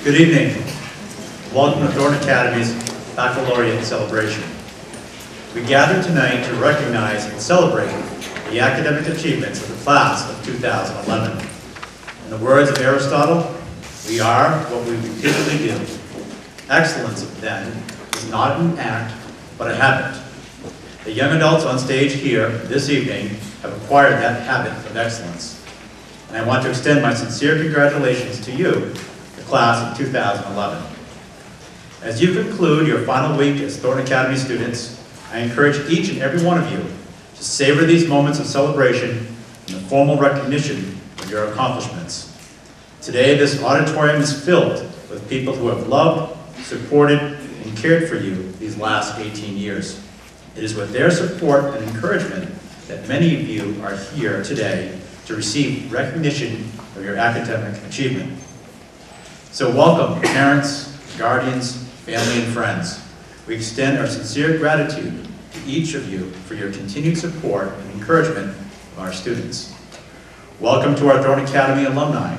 Good evening. Welcome to Thornton Academy's Baccalaureate celebration. We gather tonight to recognize and celebrate the academic achievements of the class of 2011. In the words of Aristotle, we are what we repeatedly do. Excellence, then, is not an act, but a habit. The young adults on stage here this evening have acquired that habit of excellence. And I want to extend my sincere congratulations to you, the class of 2011. As you conclude your final week as Thornton Academy students, I encourage each and every one of you to savor these moments of celebration and the formal recognition of your accomplishments. Today, this auditorium is filled with people who have loved, supported, and cared for you these last 18 years. It is with their support and encouragement that many of you are here today to receive recognition of your academic achievement. So welcome, parents, guardians, family, and friends. We extend our sincere gratitude to each of you for your continued support and encouragement of our students. Welcome to our Thornton Academy alumni.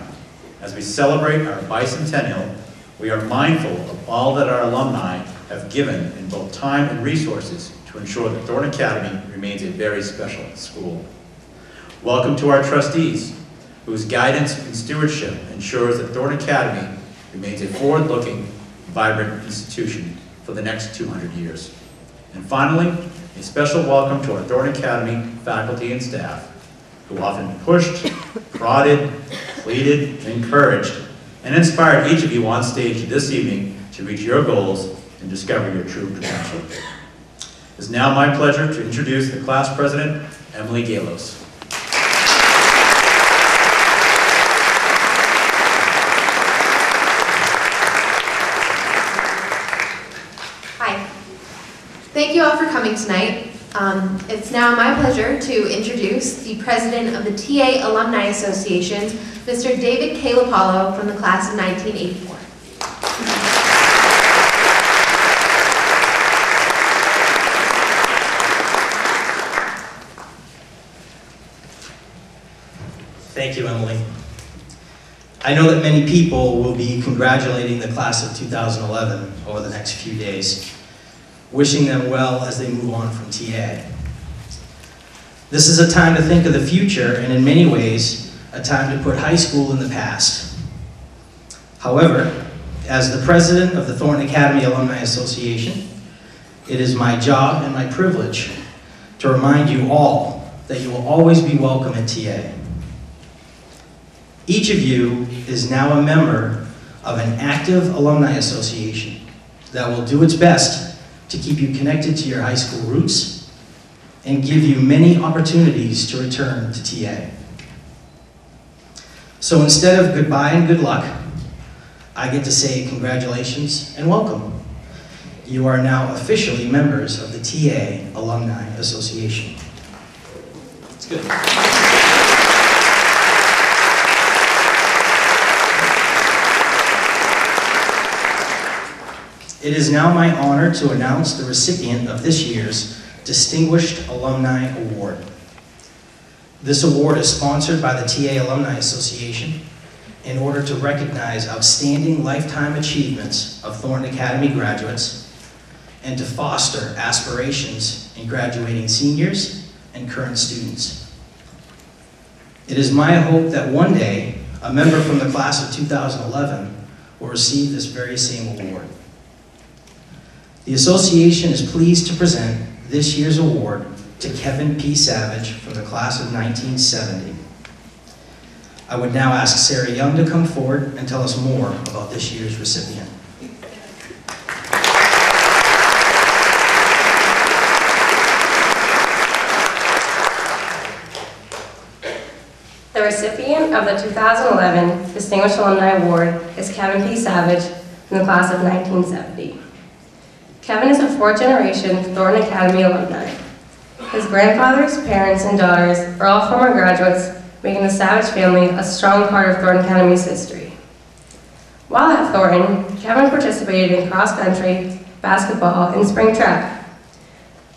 As we celebrate our bicentennial, we are mindful of all that our alumni have given in both time and resources to ensure that Thornton Academy remains a very special school. Welcome to our trustees, whose guidance and stewardship ensures that Thornton Academy remains a forward-looking, vibrant institution for the next 200 years. And finally, a special welcome to our Thornton Academy faculty and staff, who often pushed, prodded, pleaded, encouraged, and inspired each of you on stage this evening to reach your goals and discover your true potential. It is now my pleasure to introduce the class president, Emily Galos. Hi. Thank you all for coming tonight. It's now my pleasure to introduce the president of the TA Alumni Association, Mr. David K. Lopalo from the class of 1984. Thank you, Emily. I know that many people will be congratulating the class of 2011 over the next few days, wishing them well as they move on from TA. This is a time to think of the future, and in many ways, a time to put high school in the past. However, as the president of the Thornton Academy Alumni Association, it is my job and my privilege to remind you all that you will always be welcome at TA. Each of you is now a member of an active alumni association that will do its best to keep you connected to your high school roots and give you many opportunities to return to TA. So instead of goodbye and good luck, I get to say congratulations and welcome. You are now officially members of the TA Alumni Association. It's good. It is now my honor to announce the recipient of this year's Distinguished Alumni Award. This award is sponsored by the TA Alumni Association in order to recognize outstanding lifetime achievements of Thornton Academy graduates and to foster aspirations in graduating seniors and current students. It is my hope that one day a member from the class of 2011 will receive this very same award. The association is pleased to present this year's award to Kevin P. Savage from the class of 1970. I would now ask Sarah Young to come forward and tell us more about this year's recipient. The recipient of the 2011 Distinguished Alumni Award is Kevin P. Savage from the class of 1970. Kevin is a fourth-generation Thornton Academy alumni. His grandfathers, parents, and daughters are all former graduates, making the Savage family a strong part of Thornton Academy's history. While at Thornton, Kevin participated in cross-country, basketball, and spring track.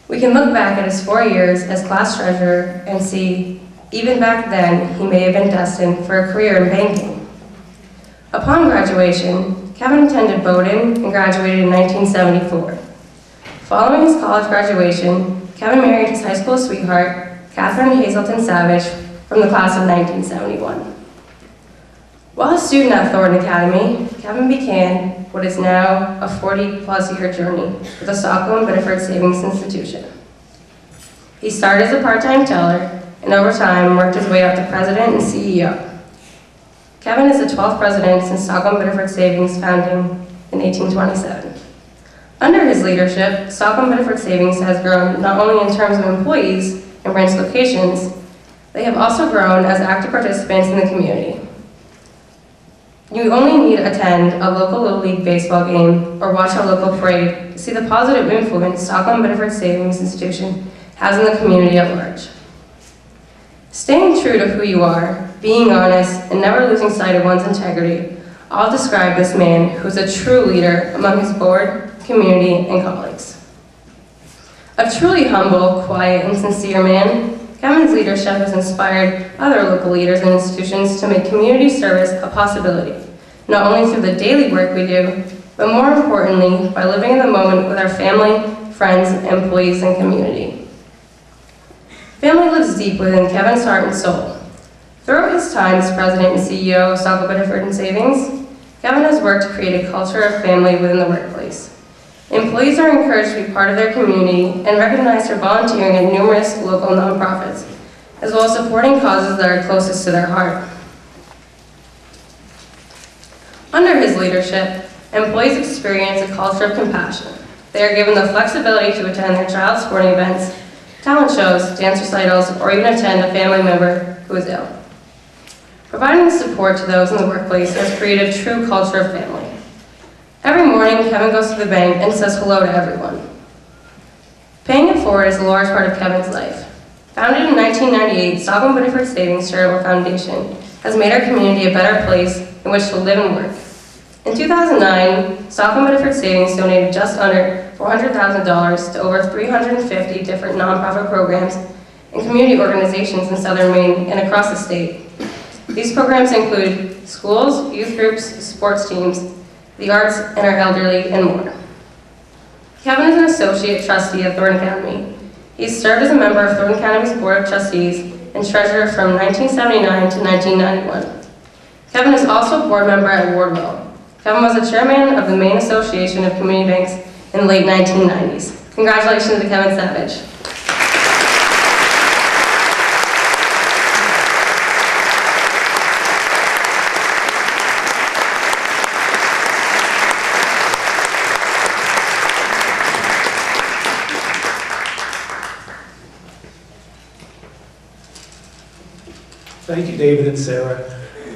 We can look back at his 4 years as class treasurer and see, even back then, he may have been destined for a career in banking. Upon graduation, Kevin attended Bowdoin and graduated in 1974. Following his college graduation, Kevin married his high school sweetheart, Catherine Hazelton Savage, from the class of 1971. While a student at Thornton Academy, Kevin began what is now a 40-plus year journey with the Stockholm Biddeford Savings Institution. He started as a part-time teller and over time worked his way up to president and CEO. Kevin is the 12th president since Stockholm Biddeford Savings founding in 1827. Under his leadership, Stockholm Biddeford Savings has grown not only in terms of employees and branch locations, they have also grown as active participants in the community. You only need to attend a local Little League baseball game or watch a local parade to see the positive influence Stockholm Biddeford Savings Institution has in the community at large. Staying true to who you are, being honest, and never losing sight of one's integrity all describe this man who is a true leader among his board, community, and colleagues. A truly humble, quiet, and sincere man, Kevin's leadership has inspired other local leaders and institutions to make community service a possibility, not only through the daily work we do, but more importantly, by living in the moment with our family, friends, employees, and community. Family lives deep within Kevin's heart and soul. Throughout his time as president and CEO of Stockholm Biddeford and Savings, Kevin has worked to create a culture of family within the workplace. Employees are encouraged to be part of their community and recognized for volunteering at numerous local nonprofits, as well as supporting causes that are closest to their heart. Under his leadership, employees experience a culture of compassion. They are given the flexibility to attend their child's sporting events, talent shows, dance recitals, or even attend a family member who is ill. Providing support to those in the workplace has created a true culture of family. Every morning, Kevin goes to the bank and says hello to everyone. Paying it forward is a large part of Kevin's life. Founded in 1998, Stockholm Biddeford Savings Charitable Foundation has made our community a better place in which to live and work. In 2009, Stockholm Biddeford Savings donated just under $400,000 to over 350 different nonprofit programs and community organizations in Southern Maine and across the state. These programs include schools, youth groups, sports teams, the arts, and our elderly, and more. Kevin is an associate trustee of Thornton Academy. He's served as a member of Thornton Academy's Board of Trustees and treasurer from 1979 to 1991. Kevin is also a board member at Wardwell. Kevin was the chairman of the Maine Association of Community Banks in the late 1990s. Congratulations to Kevin Savage. Thank you, David and Sarah,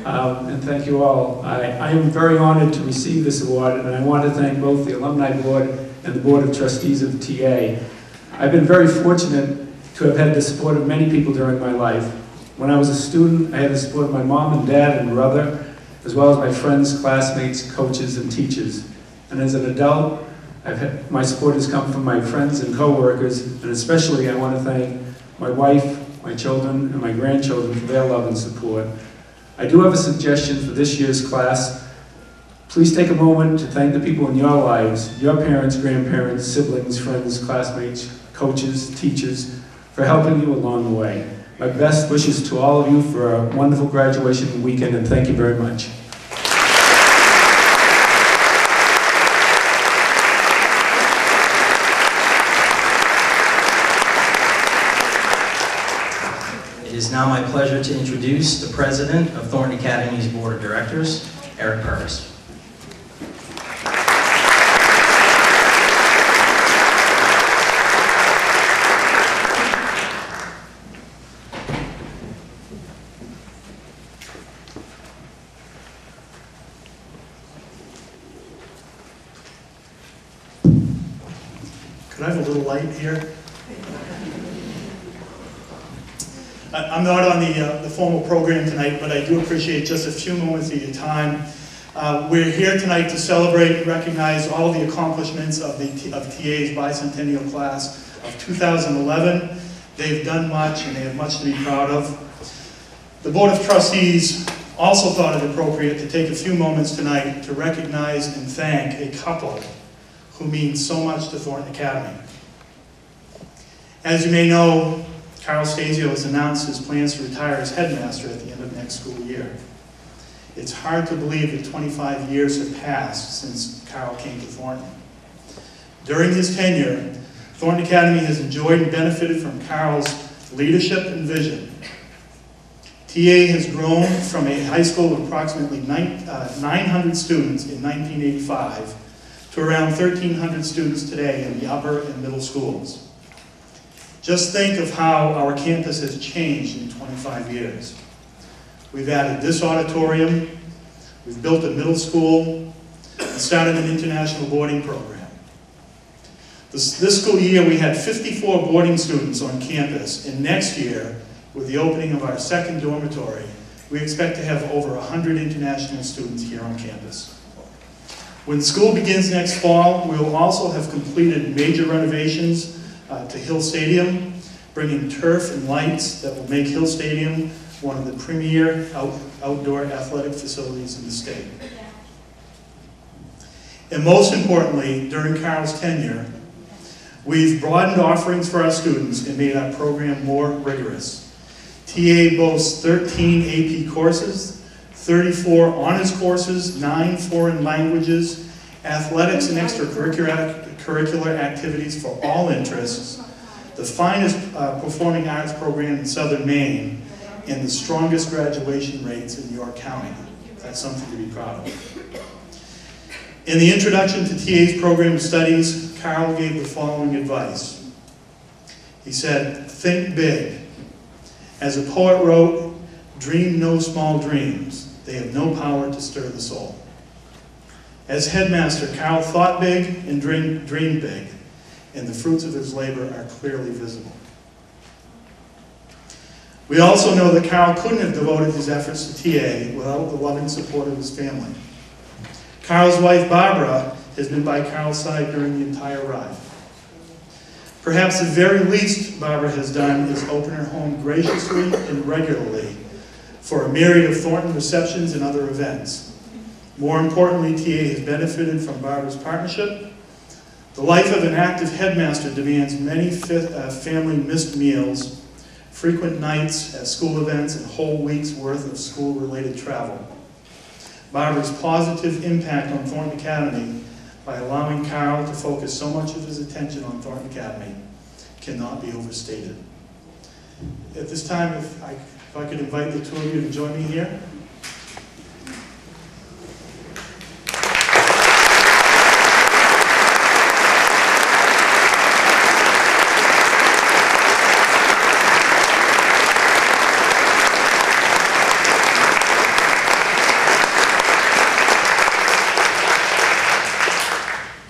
and thank you all. I am very honored to receive this award, and I want to thank both the Alumni Board and the Board of Trustees of the TA. I've been very fortunate to have had the support of many people during my life. When I was a student, I had the support of my mom and dad and brother, as well as my friends, classmates, coaches, and teachers. And as an adult, my support has come from my friends and coworkers, and especially I want to thank my wife, my children, and my grandchildren for their love and support. I do have a suggestion for this year's class. Please take a moment to thank the people in your lives, your parents, grandparents, siblings, friends, classmates, coaches, teachers, for helping you along the way. My best wishes to all of you for a wonderful graduation weekend, and thank you very much. It is now my pleasure to introduce the President of Thornton Academy's Board of Directors, Eric Purvis. Could I have a little light here? I'm not on the formal program tonight, but I do appreciate just a few moments of your time. We're here tonight to celebrate and recognize all the accomplishments of TA's bicentennial class of 2011. They've done much and they have much to be proud of. The Board of Trustees also thought it appropriate to take a few moments tonight to recognize and thank a couple who mean so much to Thornton Academy. As you may know, Carl Stasio has announced his plans to retire as headmaster at the end of next school year. It's hard to believe that 25 years have passed since Carl came to Thornton. During his tenure, Thornton Academy has enjoyed and benefited from Carl's leadership and vision. TA has grown from a high school of approximately 900 students in 1985 to around 1,300 students today in the upper and middle schools. Just think of how our campus has changed in 25 years. We've added this auditorium, we've built a middle school, and started an international boarding program. This school year we had 54 boarding students on campus, and next year, with the opening of our second dormitory, we expect to have over 100 international students here on campus. When school begins next fall, we will also have completed major renovations to Hill Stadium, bringing turf and lights that will make Hill Stadium one of the premier outdoor athletic facilities in the state. And most importantly, during Carl's tenure, we've broadened offerings for our students and made our program more rigorous. TA boasts 13 AP courses, 34 honors courses, 9 foreign languages, athletics and extracurricular activities for all interests, the finest performing arts program in Southern Maine, and the strongest graduation rates in York County. That's something to be proud of. In the introduction to TA's program of studies, Carl gave the following advice. He said, "Think big. As a poet wrote, dream no small dreams. They have no power to stir the soul." As headmaster, Carl thought big and dreamed big, and the fruits of his labor are clearly visible. We also know that Carl couldn't have devoted his efforts to TA without the loving support of his family. Carl's wife, Barbara, has been by Carl's side during the entire ride. Perhaps the very least Barbara has done is open her home graciously and regularly for a myriad of Thornton receptions and other events. More importantly, TA has benefited from Barbara's partnership. The life of an active headmaster demands many family missed meals, frequent nights at school events, and whole weeks' worth of school-related travel. Barbara's positive impact on Thornton Academy by allowing Carl to focus so much of his attention on Thornton Academy cannot be overstated. At this time, if I could invite the two of you to join me here.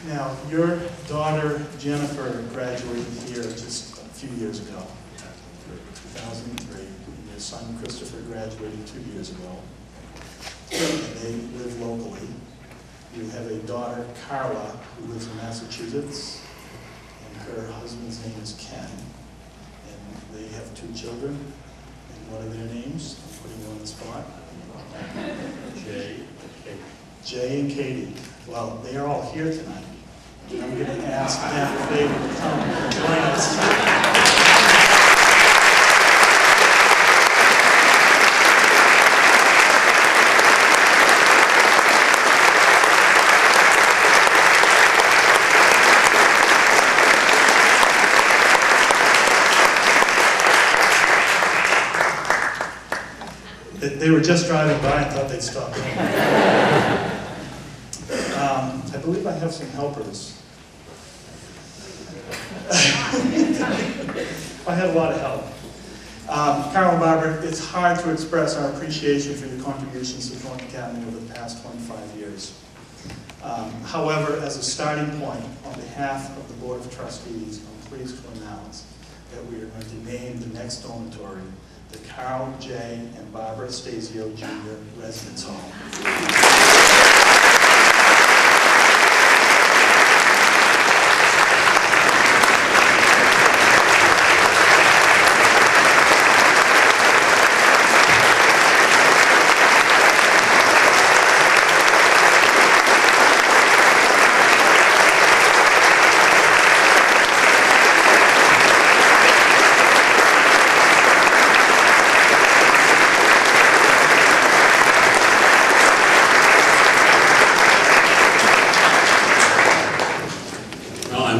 Now, your daughter Jennifer graduated here just a few years ago, 2003. And your son Christopher graduated 2 years ago. And they live locally. You have a daughter, Carla, who lives in Massachusetts, and her husband's name is Ken. And they have 2 children. And what are their names? I'm putting you on the spot. Jay and Katie. Well, they are all here tonight. And I'm going to ask them if they would come and join us. They were just driving by and thought they'd stop in. I believe I have some helpers. I had a lot of help. Carol and Barbara, it's hard to express our appreciation for your contributions to Thornton Academy over the past 25 years. However, as a starting point, on behalf of the Board of Trustees, I'm pleased to announce that we are going to name the next dormitory the Carl J. and Barbara Stasio Jr. Residence Hall.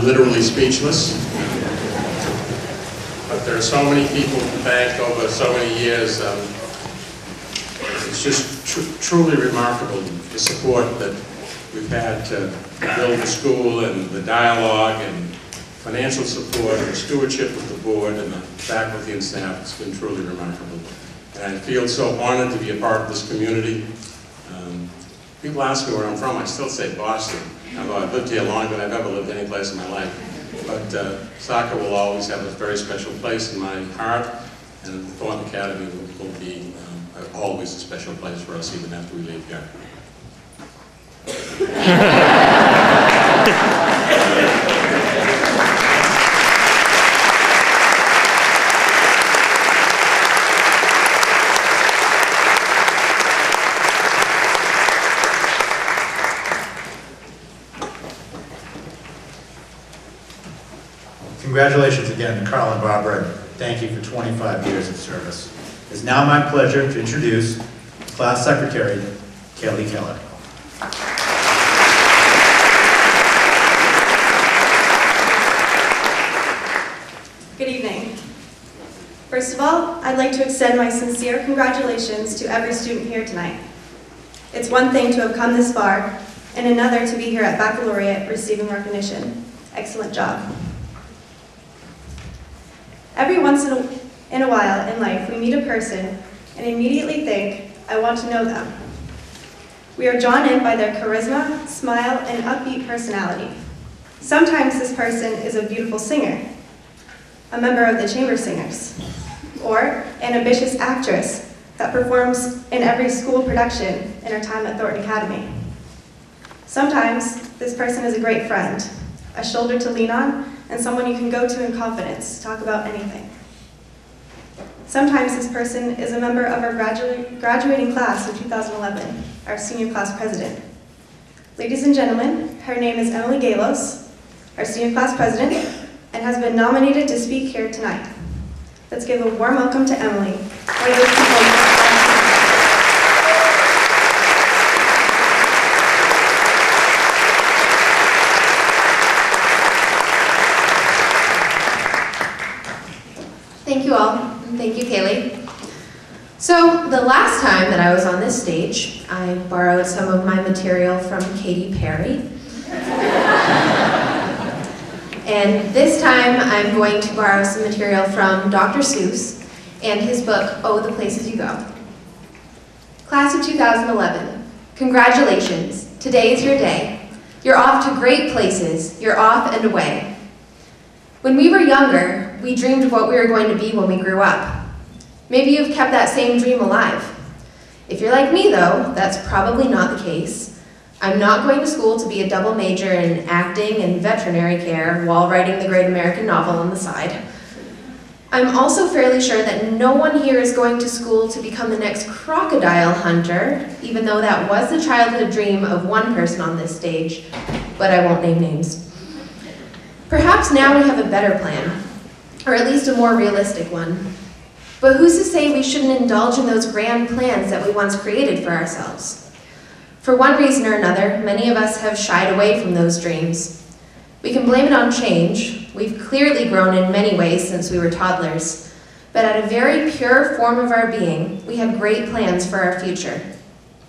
literally speechless. But there are so many people to thank over so many years. It's just truly remarkable, the support that we've had to build the school, and the dialogue and financial support and stewardship of the board and the faculty and staff. It's been truly remarkable. And I feel so honored to be a part of this community. People ask me where I'm from. I still say Boston, although I've lived here longer than I've ever lived any place in my life. But soccer will always have a very special place in my heart, and the Thornton Academy will be always a special place for us even after we leave here. Congratulations again to Carl and Barbara. Thank you for 25 years of service. It's now my pleasure to introduce Class Secretary Kaylee Keller. Good evening. First of all, I'd like to extend my sincere congratulations to every student here tonight. It's one thing to have come this far, and another to be here at Baccalaureate receiving recognition. Excellent job. Every once in a while in life, we meet a person and immediately think, I want to know them. We are drawn in by their charisma, smile, and upbeat personality. Sometimes this person is a beautiful singer, a member of the chamber singers, or an ambitious actress that performs in every school production in her time at Thornton Academy. Sometimes this person is a great friend, a shoulder to lean on, and someone you can go to in confidence to talk about anything. Sometimes this person is a member of our graduating class of 2011, our senior class president. Ladies and gentlemen, her name is Emily Galos, our senior class president, and has been nominated to speak here tonight. Let's give a warm welcome to Emily. Thank you all, and thank you, Kaylee. So, the last time that I was on this stage, I borrowed some of my material from Katy Perry. And this time, I'm going to borrow some material from Dr. Seuss and his book, Oh, the Places You Go. Class of 2011, congratulations. Today is your day. You're off to great places. You're off and away. When we were younger, we dreamed of what we were going to be when we grew up. Maybe you've kept that same dream alive. If you're like me, though, that's probably not the case. I'm not going to school to be a double major in acting and veterinary care while writing the great American novel on the side. I'm also fairly sure that no one here is going to school to become the next crocodile hunter, even though that was the childhood dream of one person on this stage, but I won't name names. Perhaps now we have a better plan, or at least a more realistic one. But who's to say we shouldn't indulge in those grand plans that we once created for ourselves? For one reason or another, many of us have shied away from those dreams. We can blame it on change. We've clearly grown in many ways since we were toddlers, but at a very pure form of our being, we have great plans for our future.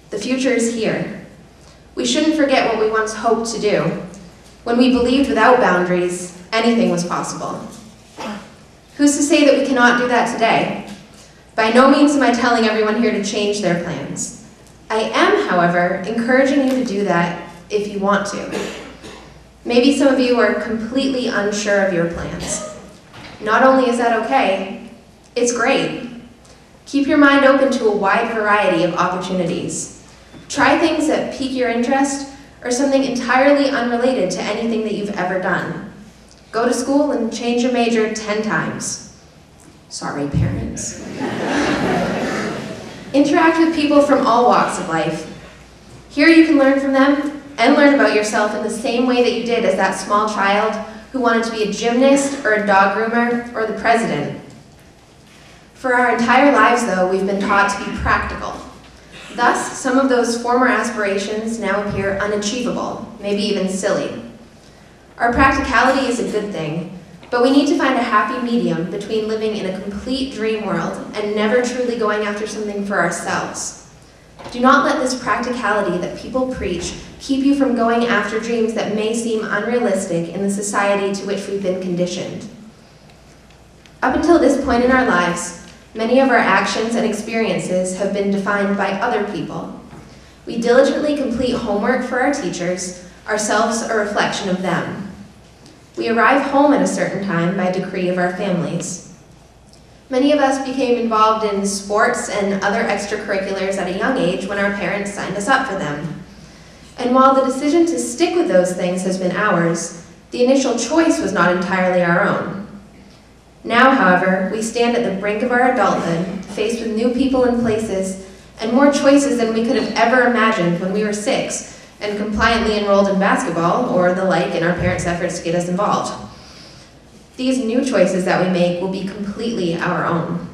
The future is here. We shouldn't forget what we once hoped to do. When we believed without boundaries, anything was possible. Who's to say that we cannot do that today? By no means am I telling everyone here to change their plans. I am, however, encouraging you to do that if you want to. Maybe some of you are completely unsure of your plans. Not only is that okay, it's great. Keep your mind open to a wide variety of opportunities. Try things that pique your interest or something entirely unrelated to anything that you've ever done. Go to school and change your major 10 times. Sorry, parents. Interact with people from all walks of life. Here you can learn from them and learn about yourself in the same way that you did as that small child who wanted to be a gymnast or a dog groomer or the president. For our entire lives, though, we've been taught to be practical. Thus, some of those former aspirations now appear unachievable, maybe even silly. Our practicality is a good thing, but we need to find a happy medium between living in a complete dream world and never truly going after something for ourselves. Do not let this practicality that people preach keep you from going after dreams that may seem unrealistic in the society to which we've been conditioned. Up until this point in our lives, many of our actions and experiences have been defined by other people. We diligently complete homework for our teachers, ourselves a reflection of them. We arrive home at a certain time by decree of our families. Many of us became involved in sports and other extracurriculars at a young age when our parents signed us up for them. And while the decision to stick with those things has been ours, the initial choice was not entirely our own. Now, however, we stand at the brink of our adulthood, faced with new people and places, and more choices than we could have ever imagined when we were 6 and compliantly enrolled in basketball or the like in our parents' efforts to get us involved. These new choices that we make will be completely our own.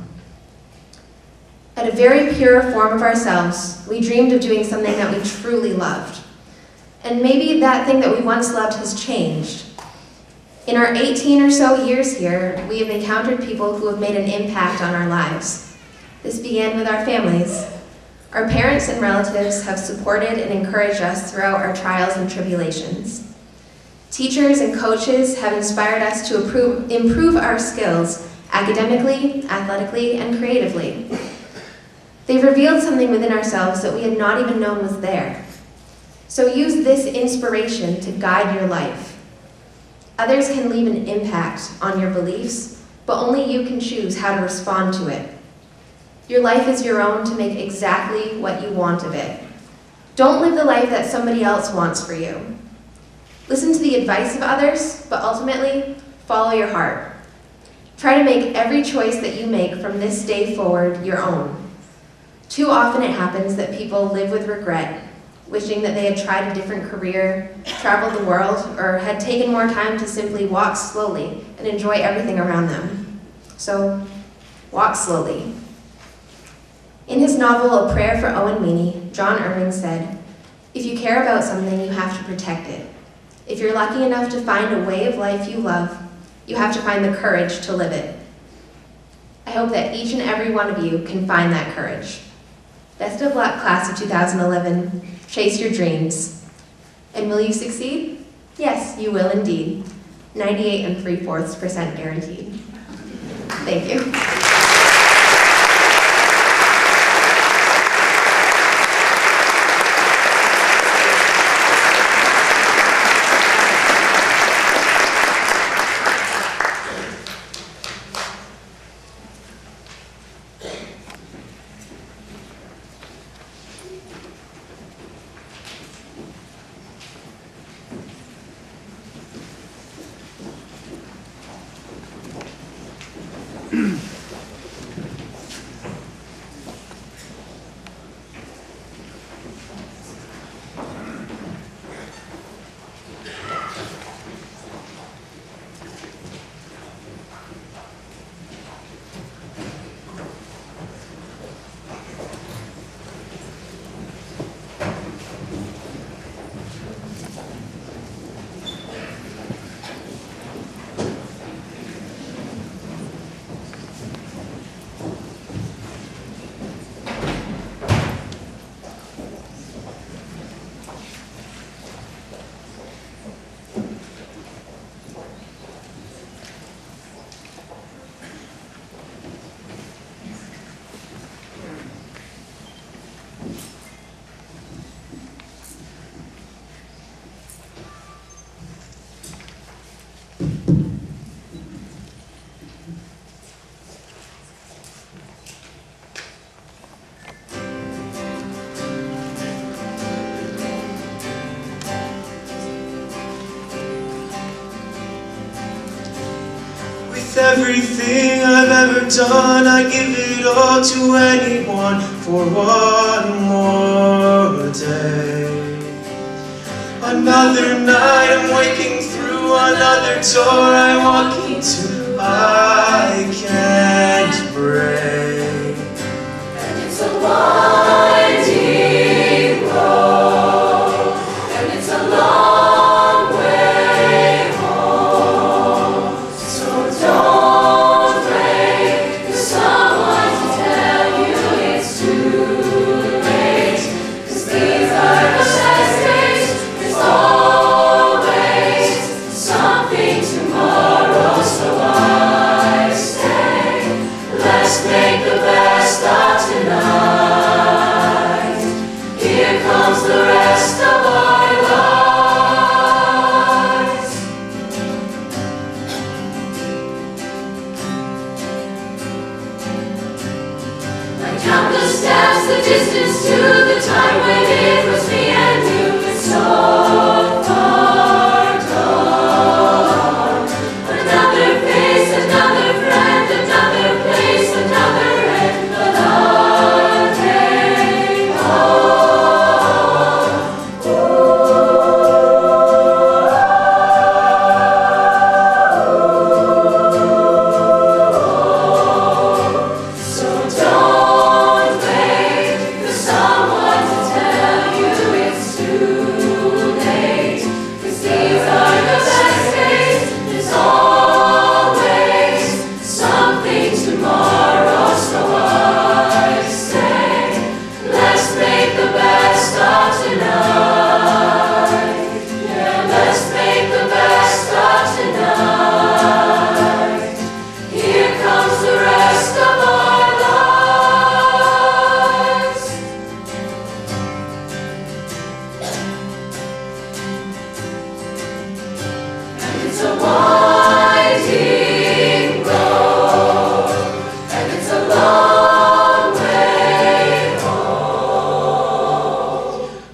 At a very pure form of ourselves, we dreamed of doing something that we truly loved. And maybe that thing that we once loved has changed. In our 18 or so years here, we have encountered people who have made an impact on our lives. This began with our families. Our parents and relatives have supported and encouraged us throughout our trials and tribulations. Teachers and coaches have inspired us to improve our skills academically, athletically, and creatively. They've revealed something within ourselves that we had not even known was there. So use this inspiration to guide your life. Others can leave an impact on your beliefs, but only you can choose how to respond to it. Your life is your own to make exactly what you want of it. Don't live the life that somebody else wants for you. Listen to the advice of others, but ultimately, follow your heart. Try to make every choice that you make from this day forward your own. Too often it happens that people live with regret, wishing that they had tried a different career, traveled the world, or had taken more time to simply walk slowly and enjoy everything around them. So, walk slowly. In his novel, A Prayer for Owen Meany, John Irving said, "If you care about something, you have to protect it. If you're lucky enough to find a way of life you love, you have to find the courage to live it." I hope that each and every one of you can find that courage. Best of luck, class of 2011. Chase your dreams. And will you succeed? Yes, you will indeed. 98 3/4% guaranteed. Thank you. Everything I've ever done, I give it all to anyone for one more day. Another night I'm waking through, another door I walk into, I can't break. And it's a winding road, and it's a long way home. make the best of tonight. Here comes the rest of our lives. I count the steps, the distance to the time when it was me and you. It's so far gone. Another face, another friend, another place, another end, another day home. So don't wait for someone to tell you it's too late, 'cause these are the best days. There's always something tomorrow, so I say, let's make the best of tonight. Yeah, let's make the best of tonight. Here comes the rest of our lives. And it's a winding road, and it's a long way home.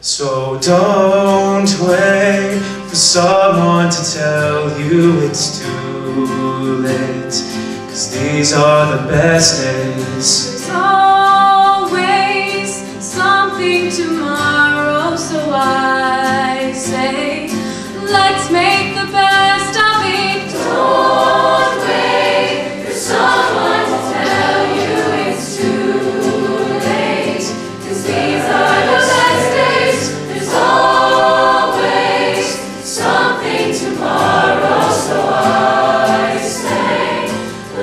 So don't wait for someone to tell you it's too late, 'cause these are the best days. There's always something tomorrow, so I say, let's make the best of it. Don't wait for someone to tell you it's too late, 'cause these are the best days. There's always something tomorrow, so I say,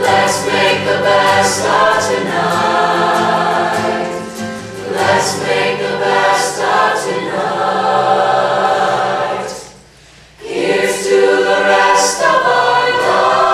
let's make the best of tonight. Let's make the best of tonight. Here's to the rest of our lives.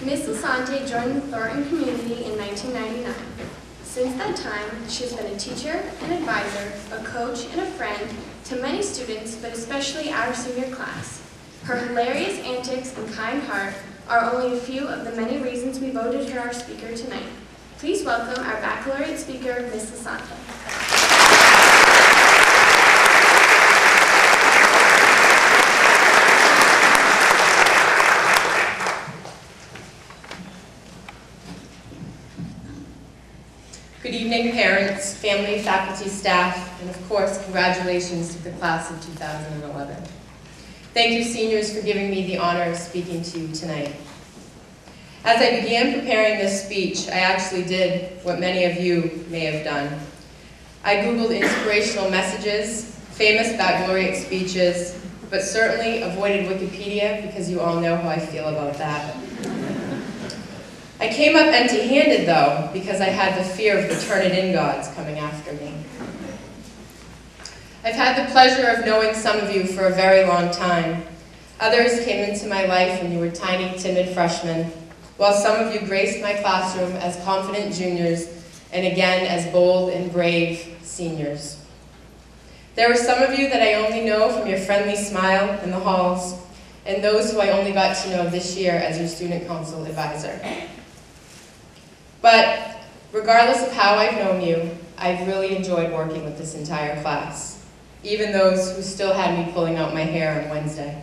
Ms. Lasante joined the Thornton community in 1999. Since that time, she has been a teacher, an advisor, a coach, and a friend to many students, but especially our senior class. Her hilarious antics and kind heart are only a few of the many reasons we voted her our speaker tonight. Please welcome our baccalaureate speaker, Ms. Lasante. Good evening, parents, family, faculty, staff, and of course, congratulations to the class of 2011. Thank you, seniors, for giving me the honor of speaking to you tonight. As I began preparing this speech, I actually did what many of you may have done. I Googled inspirational messages, famous baccalaureate speeches, but certainly avoided Wikipedia because you all know how I feel about that. I came up empty-handed, though, because I had the fear of the Turnitin gods coming after me. I've had the pleasure of knowing some of you for a very long time. Others came into my life when you were tiny, timid freshmen, while some of you graced my classroom as confident juniors and again as bold and brave seniors. There were some of you that I only know from your friendly smile in the halls, and those who I only got to know this year as your student council advisor. But regardless of how I've known you, I've really enjoyed working with this entire class, even those who still had me pulling out my hair on Wednesday.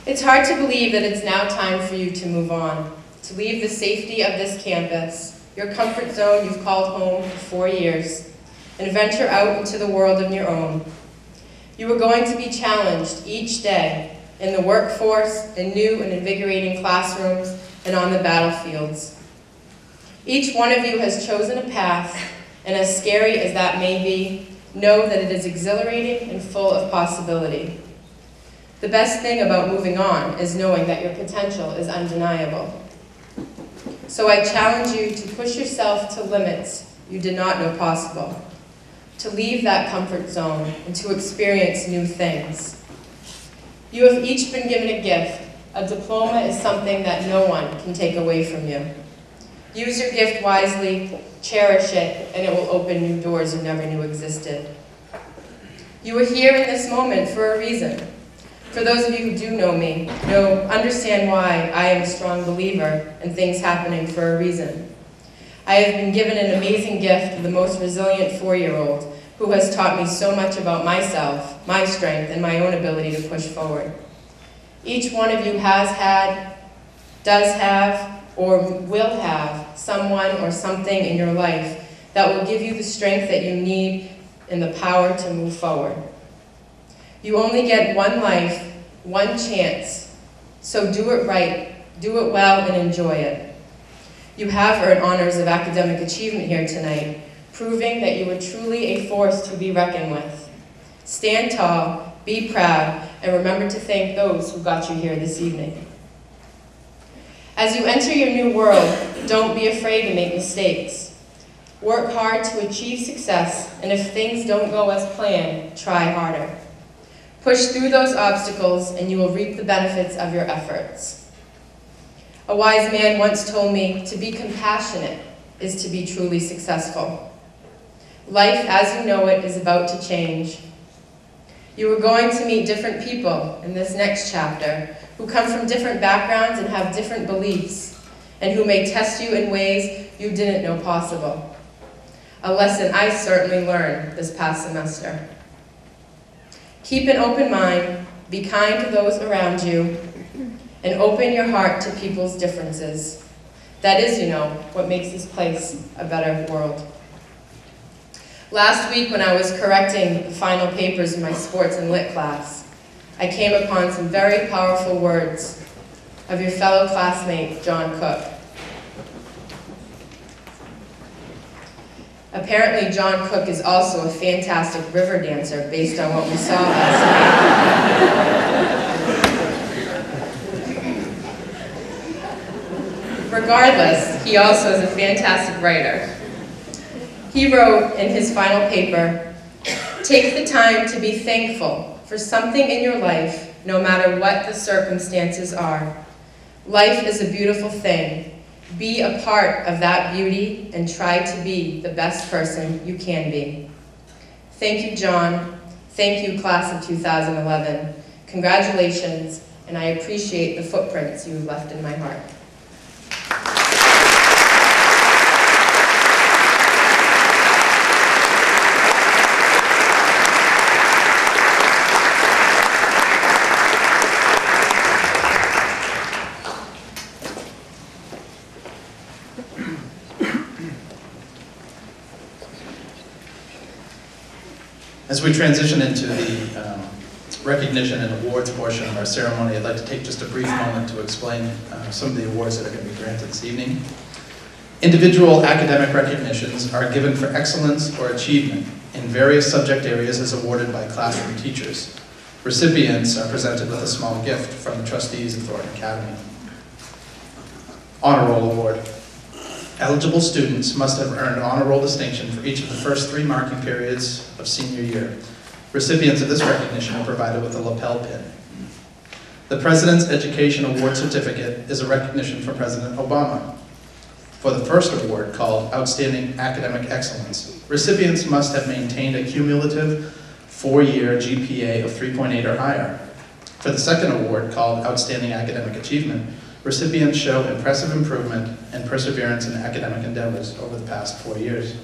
It's hard to believe that it's now time for you to move on, to leave the safety of this campus, your comfort zone you've called home for 4 years, and venture out into the world of your own. You are going to be challenged each day in the workforce, in new and invigorating classrooms, and on the battlefields. Each one of you has chosen a path, and as scary as that may be, know that it is exhilarating and full of possibility. The best thing about moving on is knowing that your potential is undeniable. So I challenge you to push yourself to limits you did not know possible, to leave that comfort zone and to experience new things. You have each been given a gift. A diploma is something that no one can take away from you. Use your gift wisely, cherish it, and it will open new doors you never knew existed. You are here in this moment for a reason. For those of you who do know me, understand why I am a strong believer in things happening for a reason. I have been given an amazing gift of the most resilient 4-year-old who has taught me so much about myself, my strength, and my own ability to push forward. Each one of you has had, does have, or will have someone or something in your life that will give you the strength that you need and the power to move forward. You only get one life, one chance, so do it right, do it well, and enjoy it. You have earned honors of academic achievement here tonight, proving that you are truly a force to be reckoned with. Stand tall, be proud, and remember to thank those who got you here this evening. As you enter your new world, don't be afraid to make mistakes. Work hard to achieve success, and if things don't go as planned, try harder. Push through those obstacles, and you will reap the benefits of your efforts. A wise man once told me, to be compassionate is to be truly successful. Life as you know it is about to change. You are going to meet different people in this next chapter who come from different backgrounds and have different beliefs, and who may test you in ways you didn't know possible. A lesson I certainly learned this past semester. Keep an open mind, be kind to those around you, and open your heart to people's differences. That is, what makes this place a better world. Last week when I was correcting the final papers in my sports and lit class, I came upon some very powerful words of your fellow classmate, John Cook. Apparently, John Cook is also a fantastic river dancer based on what we saw last night. Regardless, he also is a fantastic writer. He wrote in his final paper, "Take the time to be thankful for something in your life, no matter what the circumstances are. Life is a beautiful thing. Be a part of that beauty and try to be the best person you can be." Thank you, John. Thank you, class of 2011. Congratulations, and I appreciate the footprints you left in my heart. As we transition into the recognition and awards portion of our ceremony, I'd like to take just a brief moment to explain some of the awards that are going to be granted this evening. Individual academic recognitions are given for excellence or achievement in various subject areas as awarded by classroom teachers. Recipients are presented with a small gift from the trustees of Thornton Academy. Honor Roll Award. Eligible students must have earned honor roll distinction for each of the first 3 marking periods of senior year. Recipients of this recognition are provided with a lapel pin. The President's Education Award Certificate is a recognition from President Obama. For the first award, called Outstanding Academic Excellence, recipients must have maintained a cumulative 4-year GPA of 3.8 or higher. For the second award, called Outstanding Academic Achievement, recipients show impressive improvement and perseverance in academic endeavors over the past 4 years.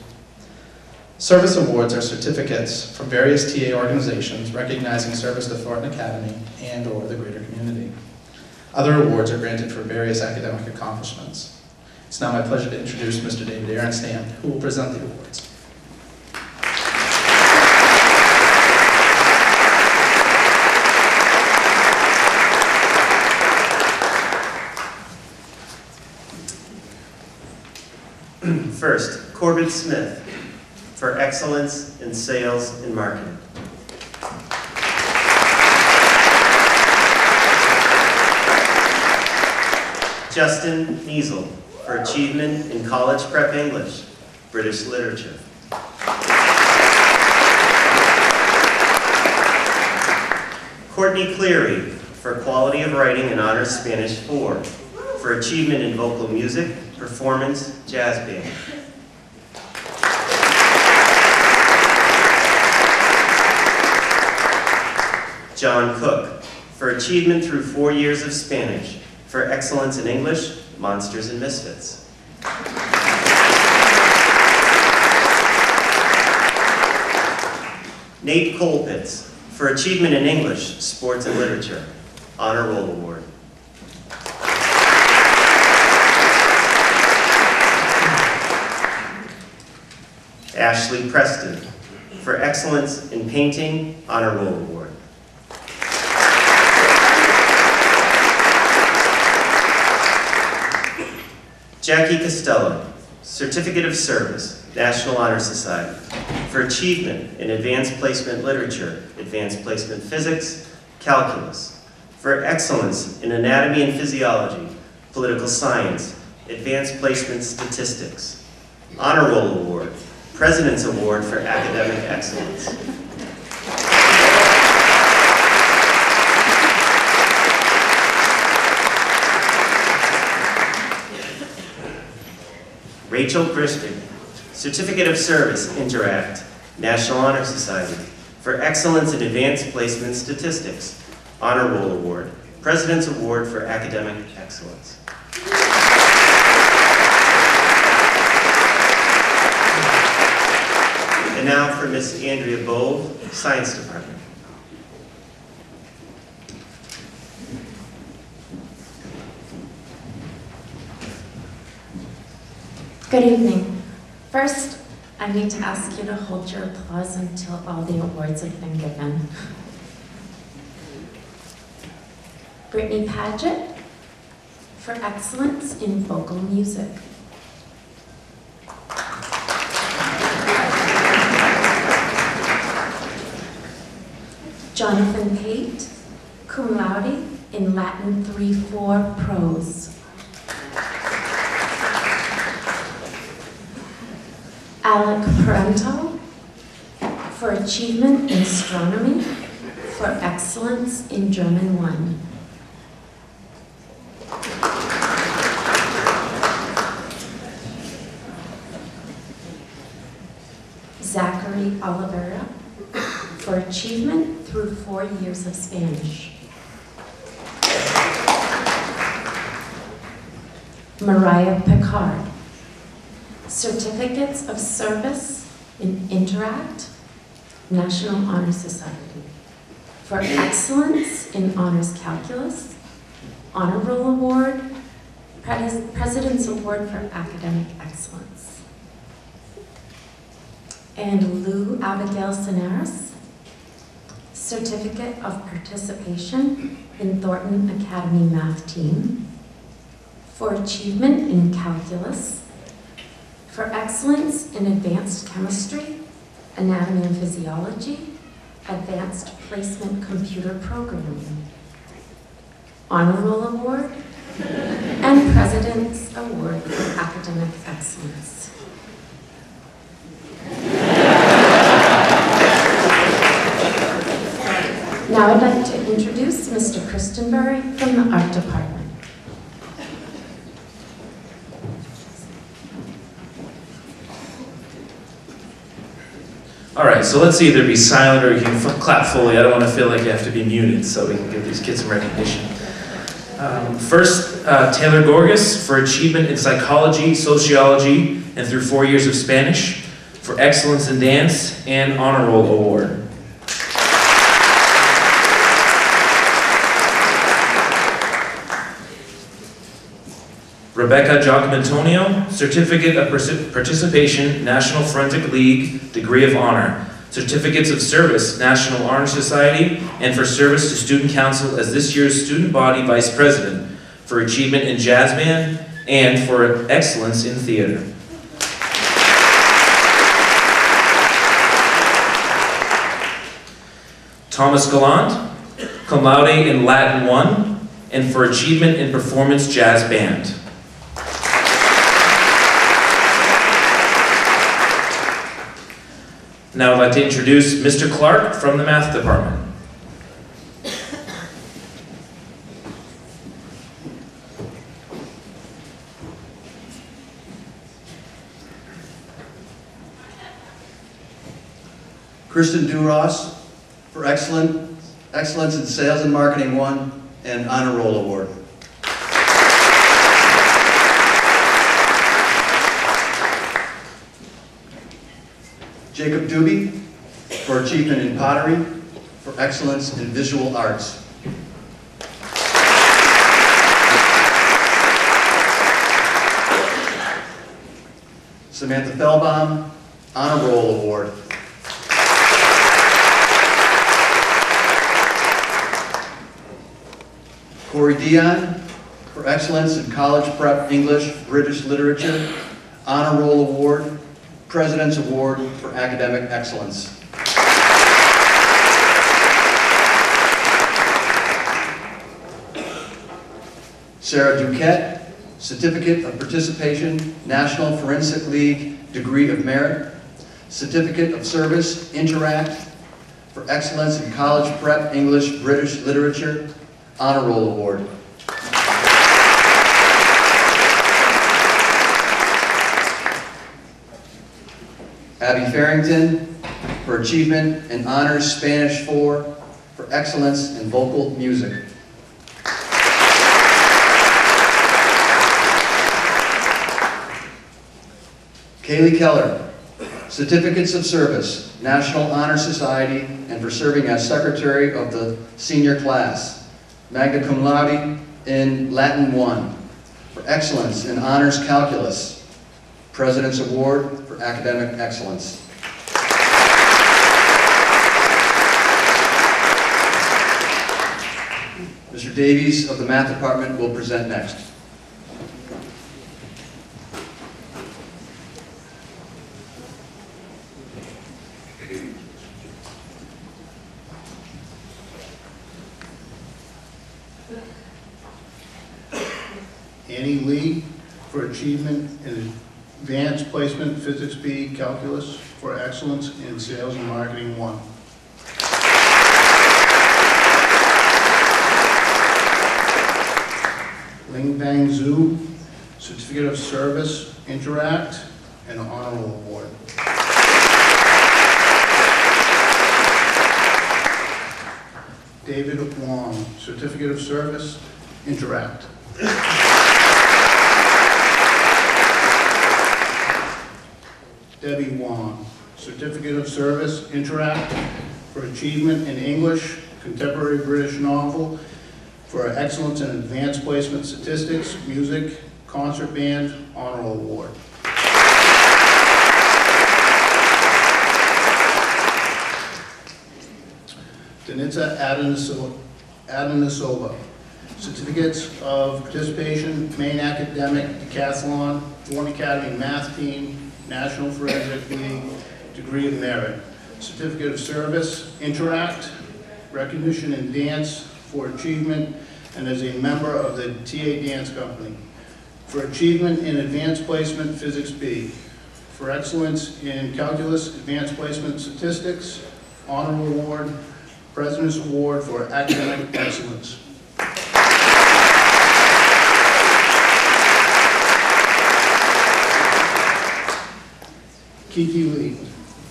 Service awards are certificates from various TA organizations recognizing service to Thornton Academy and/or the greater community. Other awards are granted for various academic accomplishments. It's now my pleasure to introduce Mr. David Aronstam, who will present the awards. First, Corbett Smith for excellence in sales and marketing. Justin Niesel for achievement in college prep English, British literature. Courtney Cleary for quality of writing and honors Spanish 4, for achievement in vocal music, performance, jazz band. John Cook for achievement through 4 years of Spanish, for excellence in English, Monsters and Misfits. Nate Colpitz for achievement in English, sports and literature, Honor Roll Award. Ashley Preston for excellence in painting, Honor Roll Award. Jackie Costello, Certificate of Service, National Honor Society, for achievement in Advanced Placement Literature, Advanced Placement Physics, Calculus, for excellence in Anatomy and Physiology, Political Science, Advanced Placement Statistics, Honor Roll Award, President's Award for Academic Excellence. Rachel Crispin, Certificate of Service, Interact, National Honor Society, for excellence in Advanced Placement Statistics, Honor Roll Award, President's Award for Academic Excellence. And now for Miss Andrea Bove, Science Department. Good evening. First, I need to ask you to hold your applause until all the awards have been given. Brittany Paget for excellence in vocal music. Jonathan Pate, cum laude in Latin 3-4 prose. Alec Parental for achievement in astronomy, for excellence in German 1. Zachary Oliveira for achievement through 4 years of Spanish. Mariah Picard, Certificates of Service in Interact, National Honor Society, for excellence in honors calculus, Honor Roll Award, President's Award for Academic Excellence. And Lou Abigail Sinares, Certificate of Participation in Thornton Academy Math Team, for achievement in calculus, for excellence in advanced chemistry, anatomy and physiology, advanced placement computer programming, Honor Roll Award, and President's Award for Academic Excellence. Now I'd like to introduce Mr. Christenberry from the Art Department. All right, so let's either be silent or you can clap fully. I don't want to feel like you have to be muted, so we can give these kids some recognition. First, Taylor Gorgas for achievement in psychology, sociology, and through 4 years of Spanish, for excellence in dance and Honor Roll Award. Rebecca Giacomantonio, Certificate of Participation, National Forensic League, Degree of Honor. Certificates of Service, National Honor Society, and for service to Student Council as this year's Student Body Vice President, for achievement in jazz band, and for excellence in theater. Thomas Gallant, cum laude in Latin 1, and for achievement in performance jazz band. Now I'd like to introduce Mr. Clark from the Math Department. Kristen Duras for Excellence in Sales and Marketing 1 and Honor Roll Award. Jacob Doobie for achievement in pottery, for excellence in visual arts. Samantha Fellbaum, Honor Roll Award. Corey Dion for excellence in college prep English, British literature, Honor Roll Award, President's Award for Academic Excellence. Sarah Duquette, Certificate of Participation, National Forensic League, Degree of Merit, Certificate of Service, Interact, for excellence in college prep English, British literature, Honor Roll Award. Abby Farrington for achievement in Honors Spanish 4 for excellence in vocal music. Kaylee Keller, Certificates of Service, National Honor Society, and for serving as Secretary of the Senior Class. Magna Cum Laude in Latin 1 for excellence in Honors Calculus. President's Award for Academic Excellence. Mr. Davies of the Math Department will present next. Annie Lee for achievement in Advanced Placement Physics B Calculus for excellence in Sales and Marketing 1. Ling Bang Zhu, Certificate of Service, Interact, and Honor Roll Award. David Wong, Certificate of Service, Interact. Debbie Wong, Certificate of Service, Interact, for achievement in English, Contemporary British Novel, for excellence in Advanced Placement Statistics, Music, Concert Band, Honor Roll Award. Danitza Adonisova, Certificates of Participation, Main Academic Decathlon, Thornton Academy Math Team, National Forensic League, Degree of Merit. Certificate of Service, Interact, Recognition in Dance for achievement, and as a member of the TA Dance Company. For achievement in Advanced Placement Physics B. For excellence in Calculus, Advanced Placement Statistics, Honor Award, President's Award for Academic Excellence. Kiki Lee,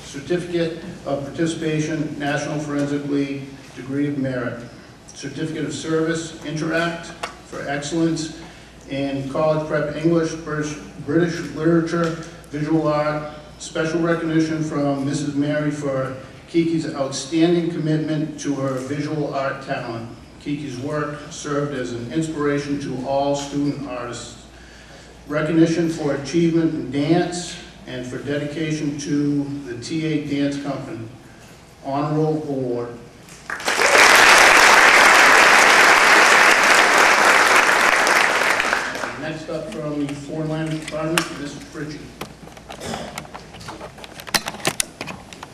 Certificate of Participation, National Forensic League, Degree of Merit. Certificate of Service, Interact, for excellence in college prep English, British literature, visual art. Special recognition from Mrs. Mary for Kiki's outstanding commitment to her visual art talent. Kiki's work served as an inspiration to all student artists. recognition for achievement in dance and for dedication to the TA Dance Company. Honor Roll Award. Next up from the Foreign Language Department, Mrs. Fritchie.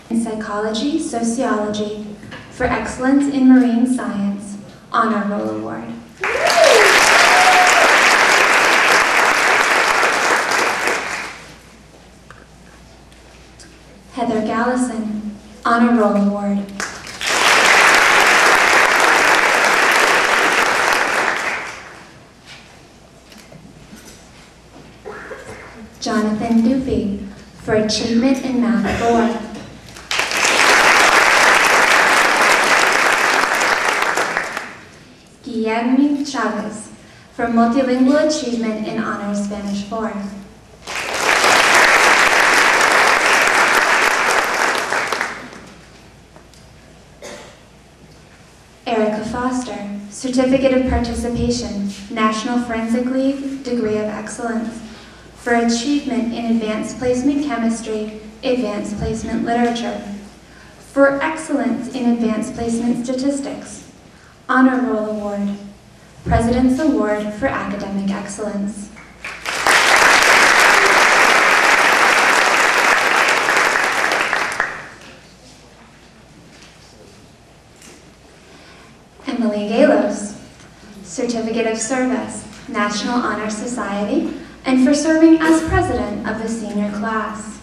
In psychology, sociology, for excellence in marine science, Honor Roll Award. Heather Gallison, Honor Roll Award. Jonathan Dupy, for achievement in Math 4. Guillermo Chavez, for multilingual achievement in Honors Spanish 4. Erica Foster, Certificate of Participation, National Forensic League, Degree of Excellence, for achievement in Advanced Placement Chemistry, Advanced Placement Literature, for excellence in Advanced Placement Statistics, Honor Roll Award, President's Award for Academic Excellence. Emily Galos, Certificate of Service, National Honor Society, and for serving as president of the senior class.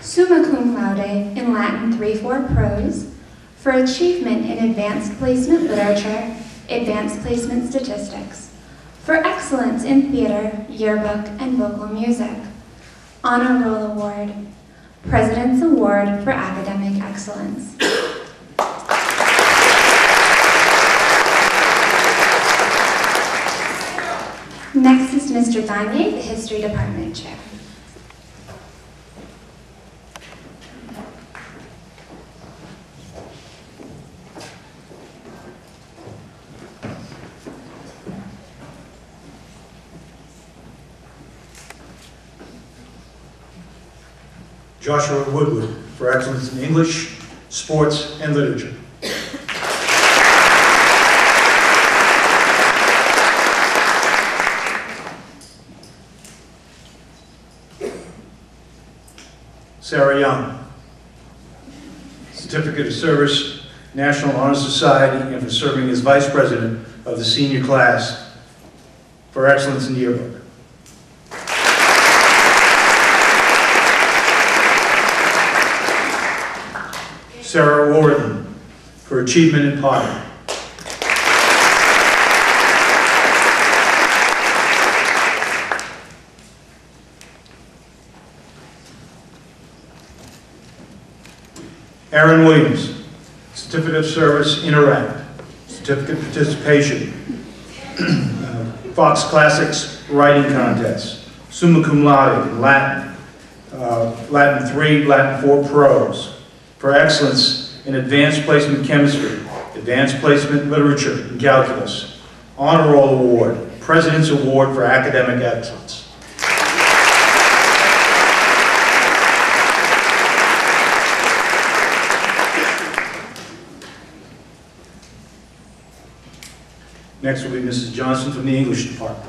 Summa cum laude in Latin 3-4 prose, for achievement in Advanced Placement Literature, Advanced Placement Statistics, for excellence in theater, yearbook, and vocal music. Honor Roll Award, President's Award for Academic Excellence. Next is Mr. Gagne, the History Department Chair. Joshua Woodward, for excellence in English, sports, and literature. Sarah Young, Certificate of Service, National Honor Society, and for serving as Vice President of the senior class for excellence in yearbook. Sarah Warden, for achievement in pottery. Aaron Williams, Certificate of Service, Interact, Certificate of Participation, Fox Classics Writing Contest, Summa Cum Laude in Latin, Latin 3, Latin 4 prose, for excellence in Advanced Placement Chemistry, Advanced Placement Literature and Calculus, Honor Roll Award, President's Award for Academic Excellence. Next will be Mrs. Johnson from the English Department.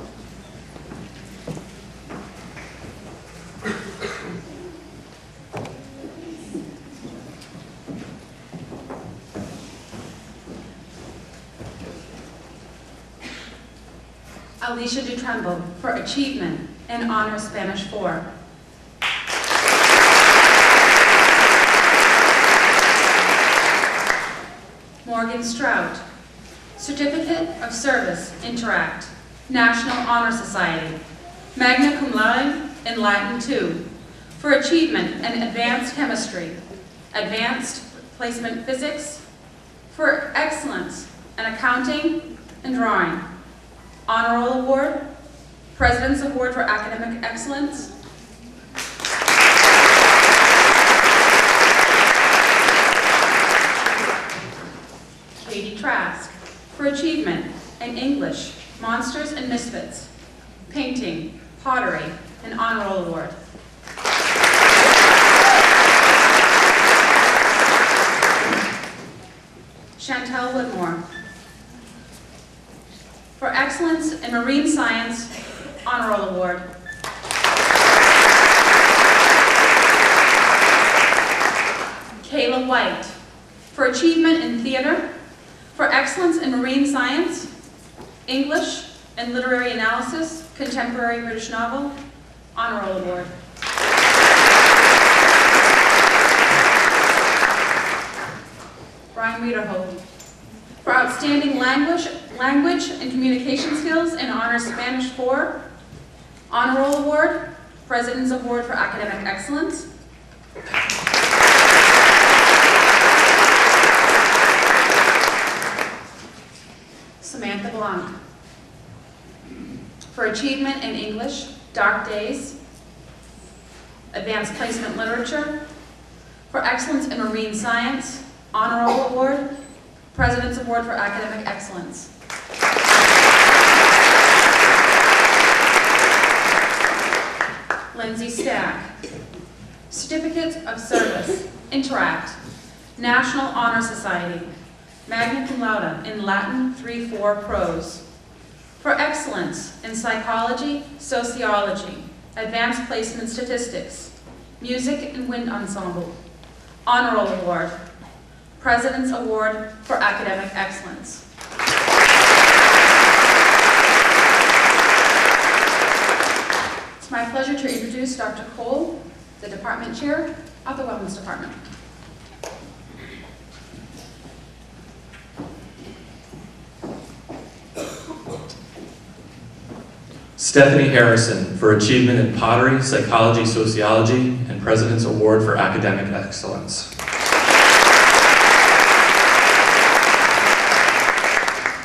Alicia DuTremble, for achievement in Honor Spanish 4. Morgan Strout, Certificate of Service, Interact, National Honor Society, magna cum laude in Latin 2, for achievement in Advanced Chemistry, Advanced Placement Physics, for excellence in Accounting and Drawing, Honor Roll Award, President's Award for Academic Excellence. Katie Trask for achievement in English, Monsters and Misfits, Painting, Pottery, and Honor Roll Award. Chantel Whitmore for excellence in marine science, Honor Roll Award. Kayla White for achievement in theater, for excellence in marine science, English and literary analysis, contemporary British novel, Honor Roll Award. Brian Wiederholt for outstanding language and communication skills in Honors Spanish 4, Honor Roll Award, President's Award for Academic Excellence. Samantha Blanc for achievement in English, Dark Days, Advanced Placement Literature, for excellence in marine science, Honor Roll Award, President's Award for Academic Excellence. Lindsay Stack, Certificate of Service, Interact, National Honor Society, Magna Cum Laude in Latin 3-4 Prose, for excellence in psychology, sociology, advanced placement statistics, music and wind ensemble, Honor Roll Award, President's Award for Academic Excellence. It's my pleasure to introduce Dr. Cole, the Department Chair of the Wellness Department. Stephanie Harrison for achievement in pottery, psychology, sociology, and President's Award for Academic Excellence.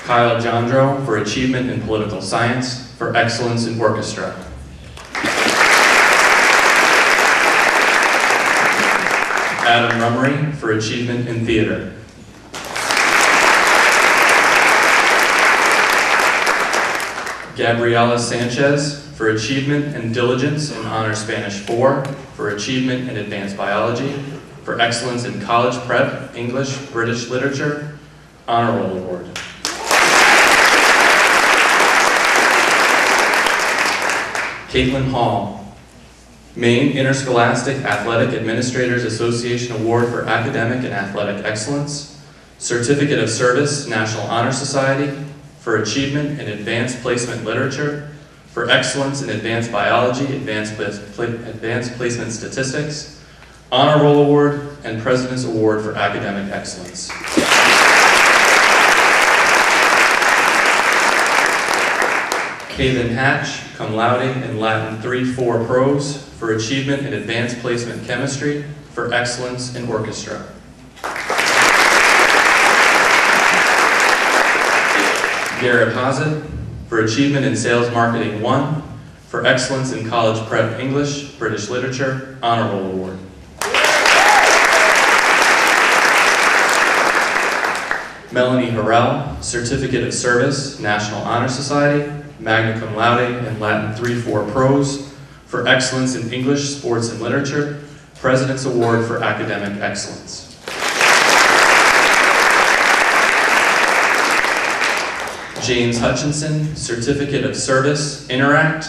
Kyle Jandro for achievement in political science, for excellence in orchestra. Adam Rummery for achievement in theater. Gabriela Sanchez for achievement and diligence in Honor Spanish 4, for achievement in advanced biology, for excellence in college prep, English, British literature, Honor Roll Award. Caitlin Hall, Maine Interscholastic Athletic Administrators Association Award for Academic and Athletic Excellence, Certificate of Service, National Honor Society, for achievement in advanced placement literature, for excellence in advanced biology, advanced placement statistics, Honor Roll Award, and President's Award for Academic Excellence. Kaven Hatch, cum laude in Latin 3-4 Prose, for achievement in advanced placement chemistry, for excellence in orchestra. Garrett Hazzett, for achievement in Sales Marketing 1, for excellence in college prep English, British literature, Honor Roll Award. Melanie Harrell, Certificate of Service, National Honor Society, Magna Cum Laude in Latin 3-4 Prose, for excellence in English, sports, and literature, President's Award for Academic Excellence. James Hutchinson, Certificate of Service, Interact,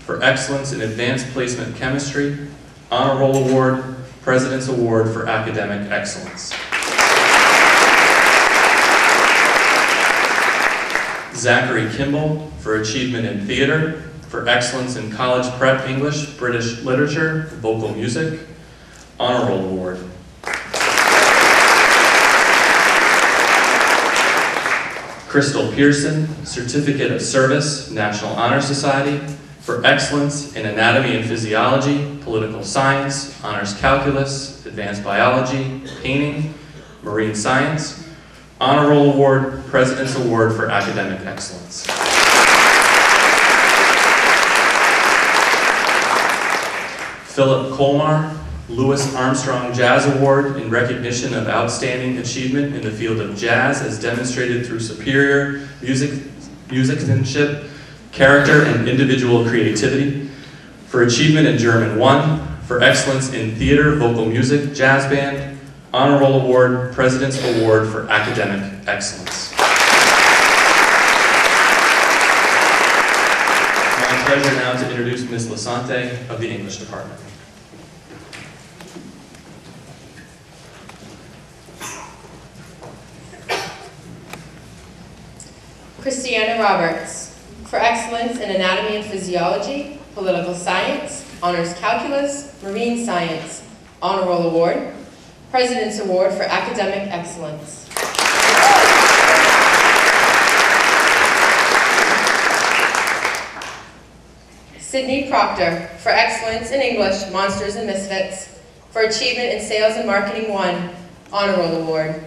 for excellence in advanced placement chemistry, Honor Roll Award, President's Award for Academic Excellence. Zachary Kimball, for achievement in theater, for excellence in college prep English, British literature, vocal music, Honor Roll Award. Crystal Pearson, Certificate of Service, National Honor Society, for excellence in anatomy and physiology, political science, honors calculus, advanced biology, painting, marine science, Honor Roll Award, President's Award for Academic Excellence. Philip Colmar, Louis Armstrong Jazz Award in recognition of outstanding achievement in the field of jazz as demonstrated through superior musicianship, character, and individual creativity. For achievement in German 1, for excellence in theater, vocal music, jazz band, Honor Roll Award, President's Award for academic excellence. My pleasure now to introduce Ms. Lasante of the English Department. Christiana Roberts, for excellence in anatomy and physiology, political science, honors calculus, marine science, Honor Roll Award, President's Award for academic excellence. Sydney Proctor, for excellence in English, Monsters and Misfits, for achievement in sales and marketing 1, Honor Roll Award.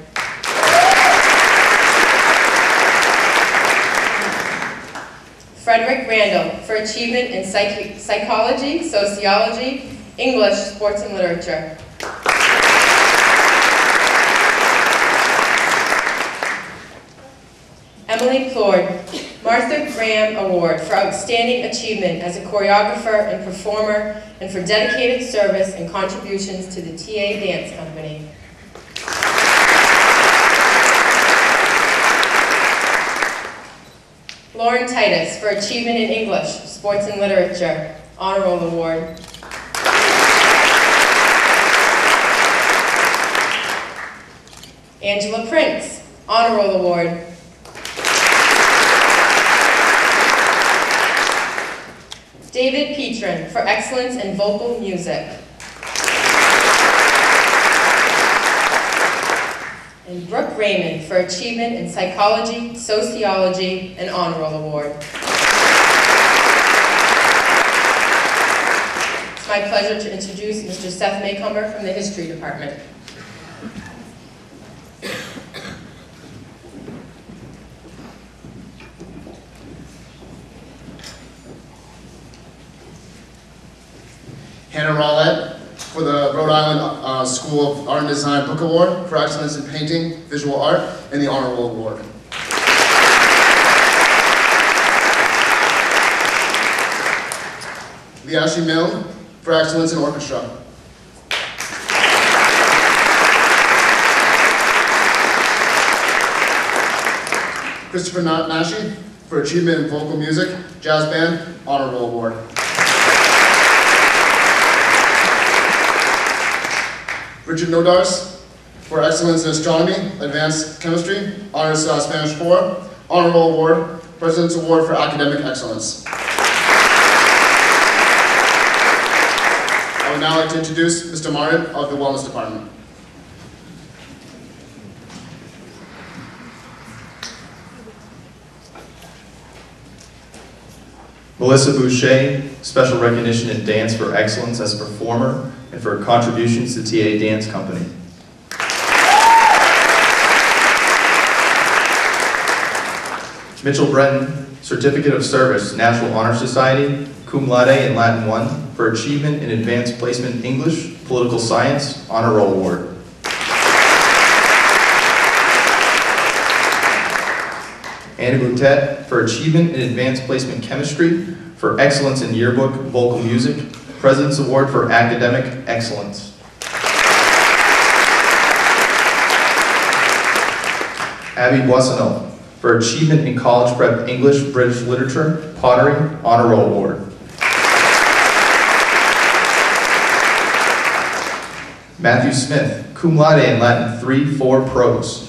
Frederick Randall, for achievement in psychology, sociology, English, sports and literature. Emily Plord, Martha Graham Award for outstanding achievement as a choreographer and performer and for dedicated service and contributions to the TA Dance Company. Lauren Titus, for achievement in English, sports and literature, Honor Roll Award. Angela Prince, Honor Roll Award. David Petrin, for excellence in vocal music. And Brooke Raymond, for achievement in psychology, sociology, and Honor Roll Award. It's my pleasure to introduce Mr. Seth Maycomber from the History Department. Hannah Rowlett for the Rhode Island School of Art and Design Book Award for excellence in painting, visual art, and the Honor Roll Award. The Ashley Mill for excellence in orchestra. Christopher Nashi for achievement in vocal music, jazz band, Honor Roll Award. Richard Nodars for excellence in astronomy, advanced chemistry, honors Spanish 4, Honor Roll Award, President's Award for academic excellence. I would now like to introduce Mr. Martin of the Wellness Department. Melissa Boucher, special recognition in dance for excellence as a performer and for contributions to TA Dance Company. Mitchell Breton, Certificate of Service, National Honor Society, cum laude in Latin 1, for achievement in advanced placement English, political science, Honor Roll Award. Anna Boutet, for achievement in advanced placement chemistry, for excellence in yearbook, vocal music, President's Award for academic excellence. Abby Boissonneau, for achievement in college prep English, British literature, pottery, Honor Roll Award. Matthew Smith, cum laude in Latin 3-4 prose.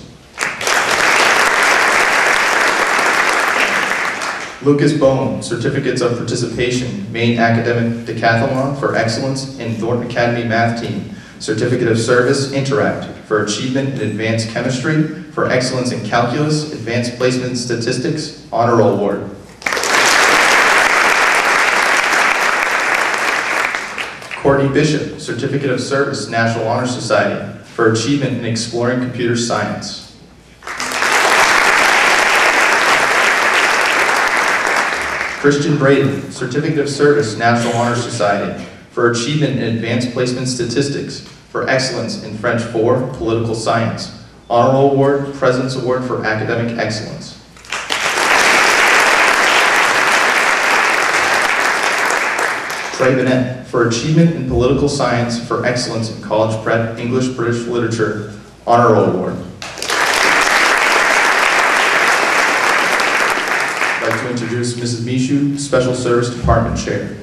Lucas Bone, Certificates of Participation, Main Academic Decathlon for excellence in Thornton Academy Math Team. Certificate of Service, Interact, for achievement in advanced chemistry, for excellence in calculus, advanced placement statistics, Honor Roll Award. Courtney Bishop, Certificate of Service, National Honor Society, for achievement in exploring computer science. Christian Braden, Certificate of Service, National Honor Society, for achievement in advanced placement statistics, for excellence in French 4, political science. Honor Roll Award, President's Award for academic excellence. Trey Bennett, for achievement in political science, for excellence in college prep, English, British literature. Honor Roll Award. I'd like to introduce Mrs. Mishu, Special Service Department Chair.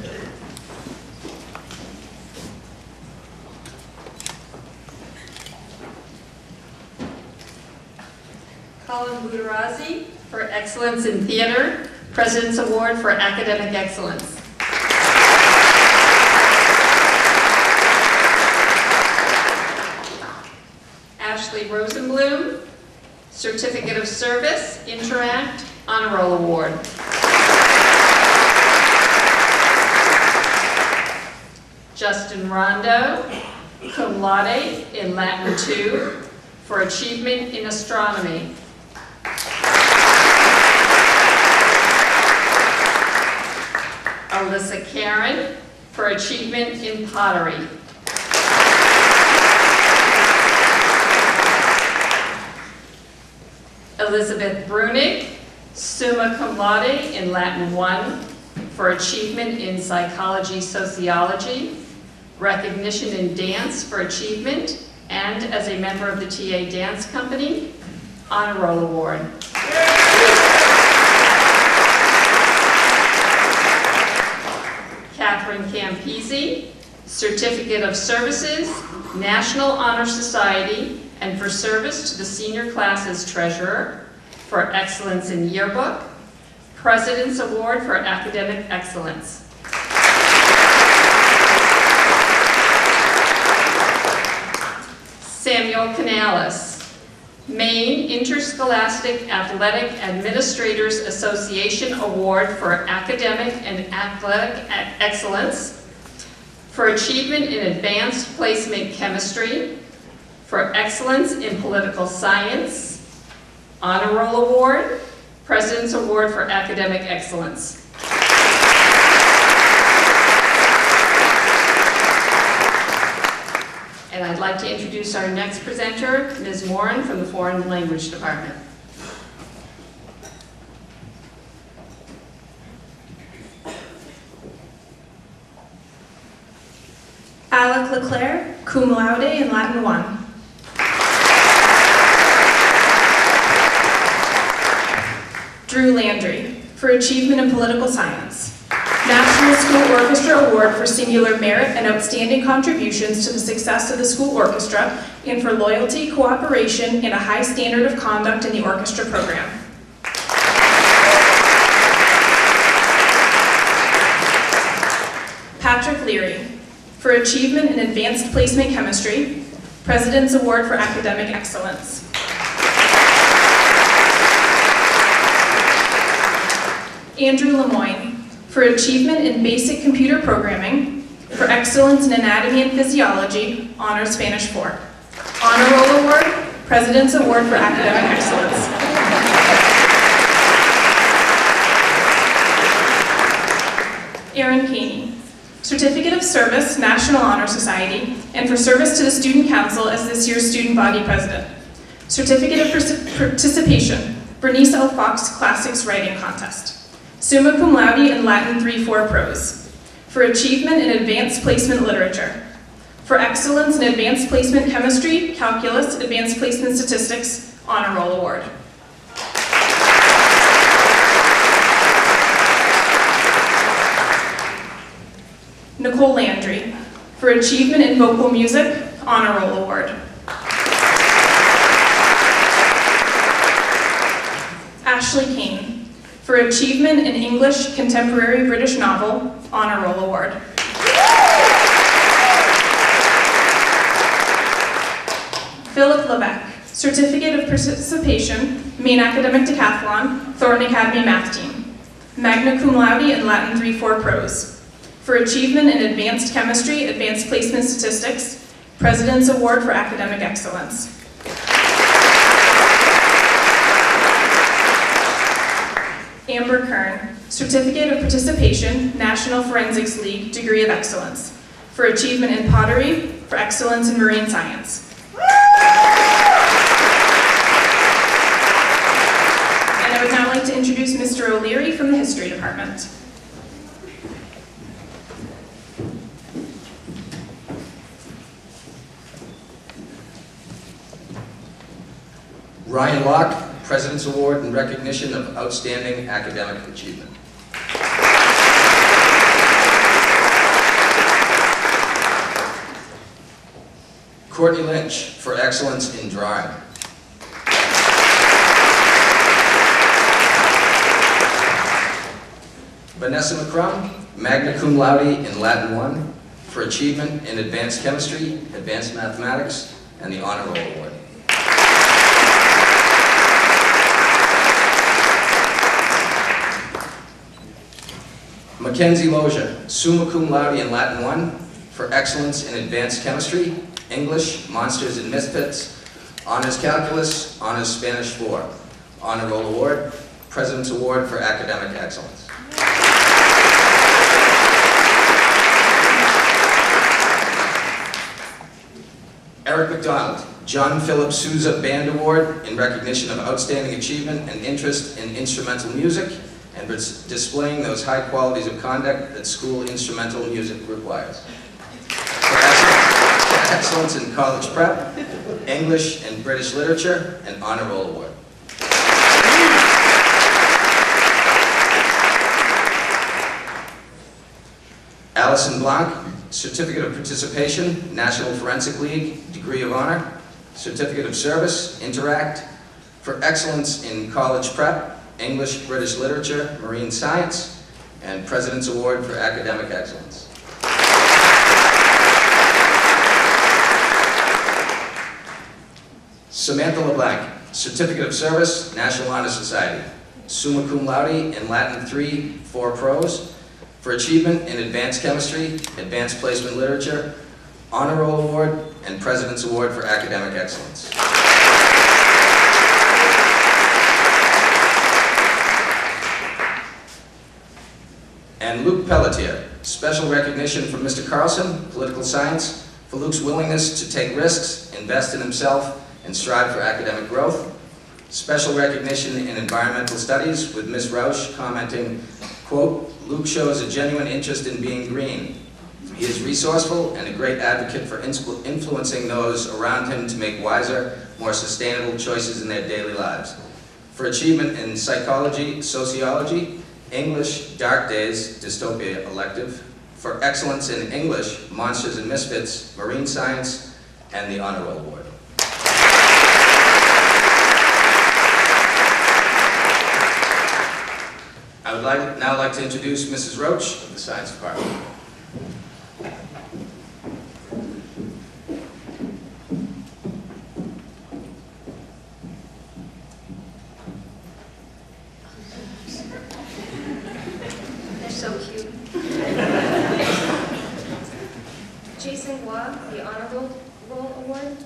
Colin Budarazzi for excellence in theater, President's Award for academic excellence. Ashley Rosenblum, Certificate of Service, Interact, Honor Roll Award. Justin Rondo, cum laude in Latin 2 for achievement in astronomy. Alyssa Karen for achievement in pottery. Elizabeth Brunig, summa cum laude in Latin 1 for achievement in psychology sociology, recognition in dance for achievement, and as a member of the TA Dance Company, Honor Roll Award. Catherine Campisi, Certificate of Services, National Honor Society, and for service to the senior class as treasurer, for excellence in yearbook, President's Award for academic excellence. Samuel Canales, Maine Interscholastic Athletic Administrators Association Award for academic and athletic excellence, for achievement in advanced placement chemistry, for excellence in political science, Honor Roll Award, President's Award for academic excellence. And I'd like to introduce our next presenter, Ms. Morin from the Foreign Language Department. Alec Leclerc, cum laude in Latin 1. Drew Landry, for achievement in political science. National School Orchestra Award for singular merit and outstanding contributions to the success of the school orchestra and for loyalty, cooperation, and a high standard of conduct in the orchestra program. Patrick Leary, for achievement in advanced placement chemistry, President's Award for academic excellence. Andrew Lemoyne, for achievement in basic computer programming, for excellence in anatomy and physiology, Honor Spanish 4. Honor Roll Award, President's Award for academic excellence. Aaron Caney, Certificate of Service, National Honor Society, and for service to the Student Council as this year's Student Body President. Certificate of Participation, Bernice L. Fox Classics Writing Contest. Summa cum laude in Latin 3-4 prose, for achievement in advanced placement literature, for excellence in advanced placement chemistry, calculus, advanced placement statistics, Honor Roll Award. Nicole Landry, for achievement in vocal music, Honor Roll Award. Ashley Kane, for achievement in English Contemporary British Novel, Honor Roll Award. Philip Levesque, Certificate of Participation, Maine Academic Decathlon, Thornton Academy Math Team. Magna cum laude in Latin 3-4 prose. For achievement in advanced chemistry, advanced placement statistics, President's Award for academic excellence. Amber Kern, Certificate of Participation, National Forensics League, Degree of Excellence. for achievement in pottery, for excellence in marine science. And I would now like to introduce Mr. O'Leary from the History Department. Ryan Locke, President's Award in recognition of outstanding academic achievement. Courtney Lynch for excellence in drawing. Vanessa McCrum, magna cum laude in Latin 1 for achievement in advanced chemistry, advanced mathematics, and the Honor Roll Award. Mackenzie Loja, summa cum laude in Latin 1 for excellence in advanced chemistry, English, Monsters and Misfits, Honors Calculus, Honors Spanish 4, Honor Roll Award, President's Award for Academic Excellence. Eric McDonald, John Philip Sousa Band Award in recognition of outstanding achievement and interest in instrumental music and for displaying those high qualities of conduct that school instrumental music requires. For excellence in college prep, English and British literature, and Honor Roll Award. Allison Blanc, Certificate of Participation, National Forensic League, Degree of Honor, Certificate of Service, Interact, for excellence in college prep, English, British literature, marine science, and President's Award for Academic Excellence. Samantha LeBlanc, Certificate of Service, National Honor Society, summa cum laude in Latin 3, 4 prose, for achievement in advanced chemistry, advanced placement literature, Honor Roll Award, and President's Award for Academic Excellence. And Luke Pelletier, special recognition from Mr. Carlson, Political Science, for Luke's willingness to take risks, invest in himself, and strive for academic growth. Special recognition in Environmental Studies, with Ms. Rausch commenting, quote, Luke shows a genuine interest in being green. He is resourceful and a great advocate for influencing those around him to make wiser, more sustainable choices in their daily lives. For achievement in Psychology, Sociology, English, Dark Days, Dystopia elective. For excellence in English, Monsters and Misfits, Marine Science, and the Honor Roll Award. I would now like to introduce Mrs. Roach of the Science Department. They're so cute. Jason Gua, the Honor Roll Award.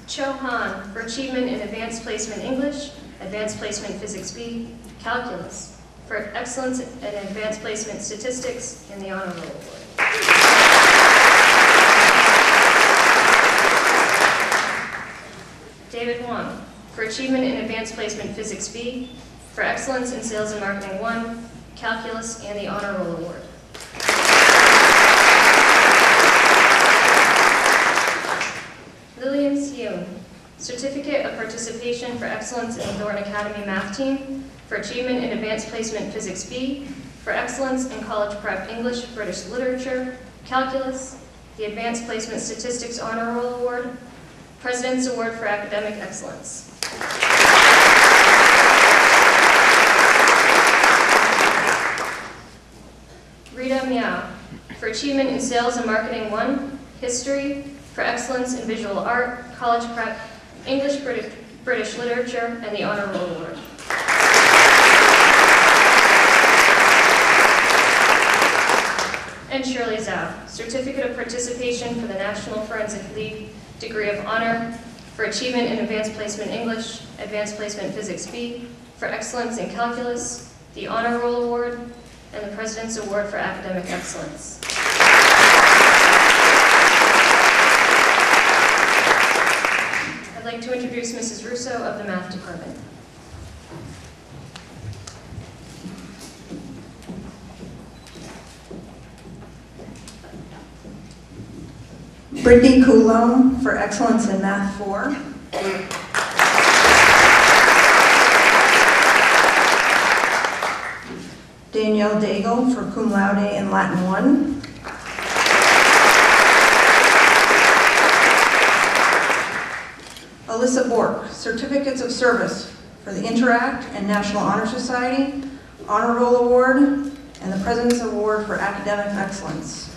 Cho Han, for achievement in Advanced Placement English, Advanced Placement Physics B, Calculus, for excellence in Advanced Placement Statistics, and the Honor Roll Award. David Wong, for achievement in Advanced Placement Physics B, for excellence in Sales and Marketing 1, Calculus, and the Honor Roll Award. Lillian Seung, Certificate of Participation for Excellence in the Thornton Academy Math Team, for achievement in Advanced Placement Physics B, for excellence in College Prep English, British Literature, Calculus, the Advanced Placement Statistics Honor Roll Award, President's Award for Academic Excellence. Rita Miao, for achievement in Sales and Marketing 1, History, for excellence in Visual Art, College Prep, English, British Literature, and the Honor Roll Award. And Shirley Zhao, Certificate of Participation for the National Forensic League, Degree of Honor, for achievement in Advanced Placement English, Advanced Placement Physics B, for excellence in Calculus, the Honor Roll Award, and the President's Award for Academic Excellence. I'd like to introduce Mrs. Russo of the Math Department. Brittany Coulomb for Excellence in Math 4. Danielle Daigle for Cum Laude in Latin 1. Alyssa Bork, Certificates of Service for the Interact and National Honor Society, Honor Roll Award, and the President's Award for Academic Excellence.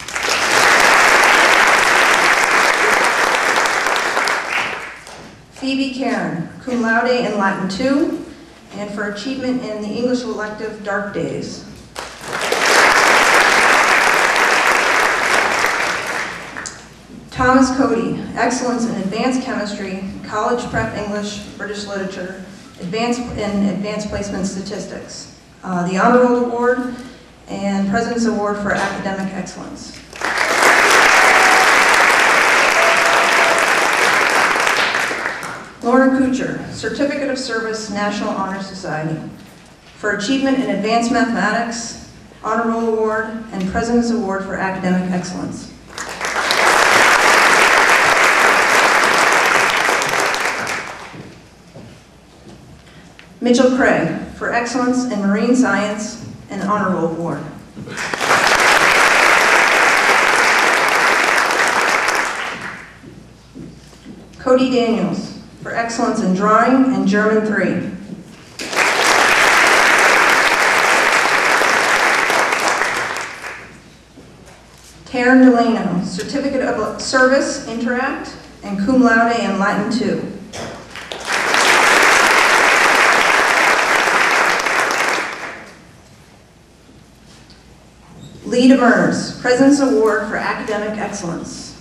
Phoebe Cairn, Cum Laude in Latin 2, and for achievement in the English elective Dark Days. Thomas Cody, Excellence in Advanced Chemistry, College Prep English, British Literature, Advanced Placement Statistics, the Honor Roll Award, and President's Award for Academic Excellence. Lauren Kuchar, Certificate of Service, National Honor Society, for achievement in Advanced Mathematics, Honor Roll Award, and President's Award for Academic Excellence. Mitchell Craig, for excellence in marine science and Honor Roll Award. Cody Daniels, for excellence in drawing and German 3. Taryn Delano, Certificate of Service, Interact, and Cum Laude in Latin 2. Lee DeMers, President's Award for Academic Excellence.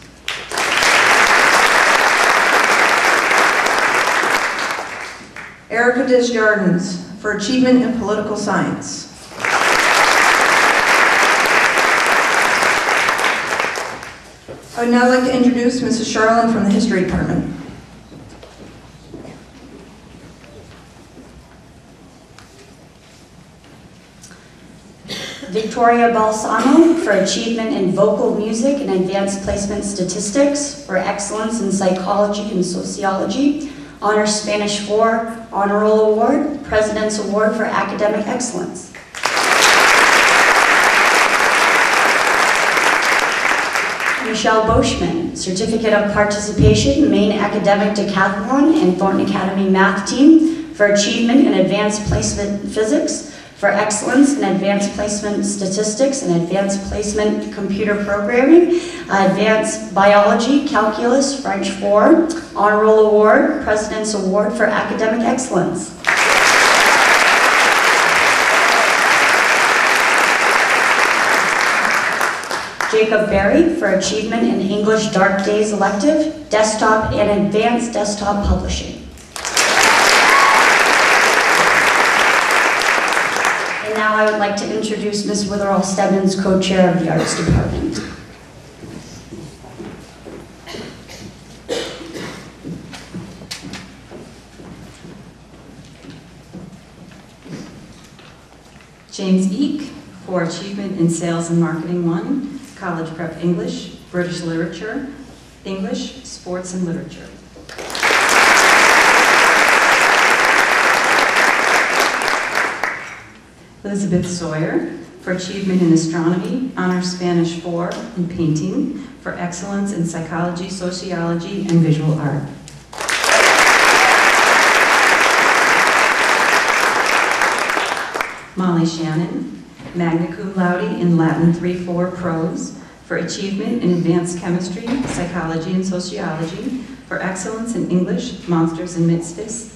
Erica Desjardins, for achievement in political science. I would now like to introduce Mrs. Charlin from the History Department. Victoria Balsamo for achievement in vocal music and advanced placement statistics, for excellence in psychology and sociology, Honor Spanish 4, Honor Roll Award, President's Award for Academic Excellence. Michelle Boschman, Certificate of Participation, Main Academic Decathlon and Thornton Academy Math Team, for achievement in advanced placement physics, for excellence in advanced placement statistics and advanced placement computer programming, advanced biology, calculus, French 4, Honor Roll Award, President's Award for Academic Excellence. Jacob Berry for achievement in English Dark Days elective, desktop and advanced desktop publishing. Now I would like to introduce Ms. Witherall Stebbins, co-chair of the Arts Department. James Eek for achievement in Sales and Marketing 1, College Prep English, British Literature, English, Sports and Literature. Elizabeth Sawyer for achievement in Astronomy, Honor Spanish 4 in Painting, for excellence in Psychology, Sociology, and Visual Art. Molly Shannon, magna cum laude in Latin 3-4 prose, for achievement in Advanced Chemistry, Psychology, and Sociology, for excellence in English, Monsters and Misfits,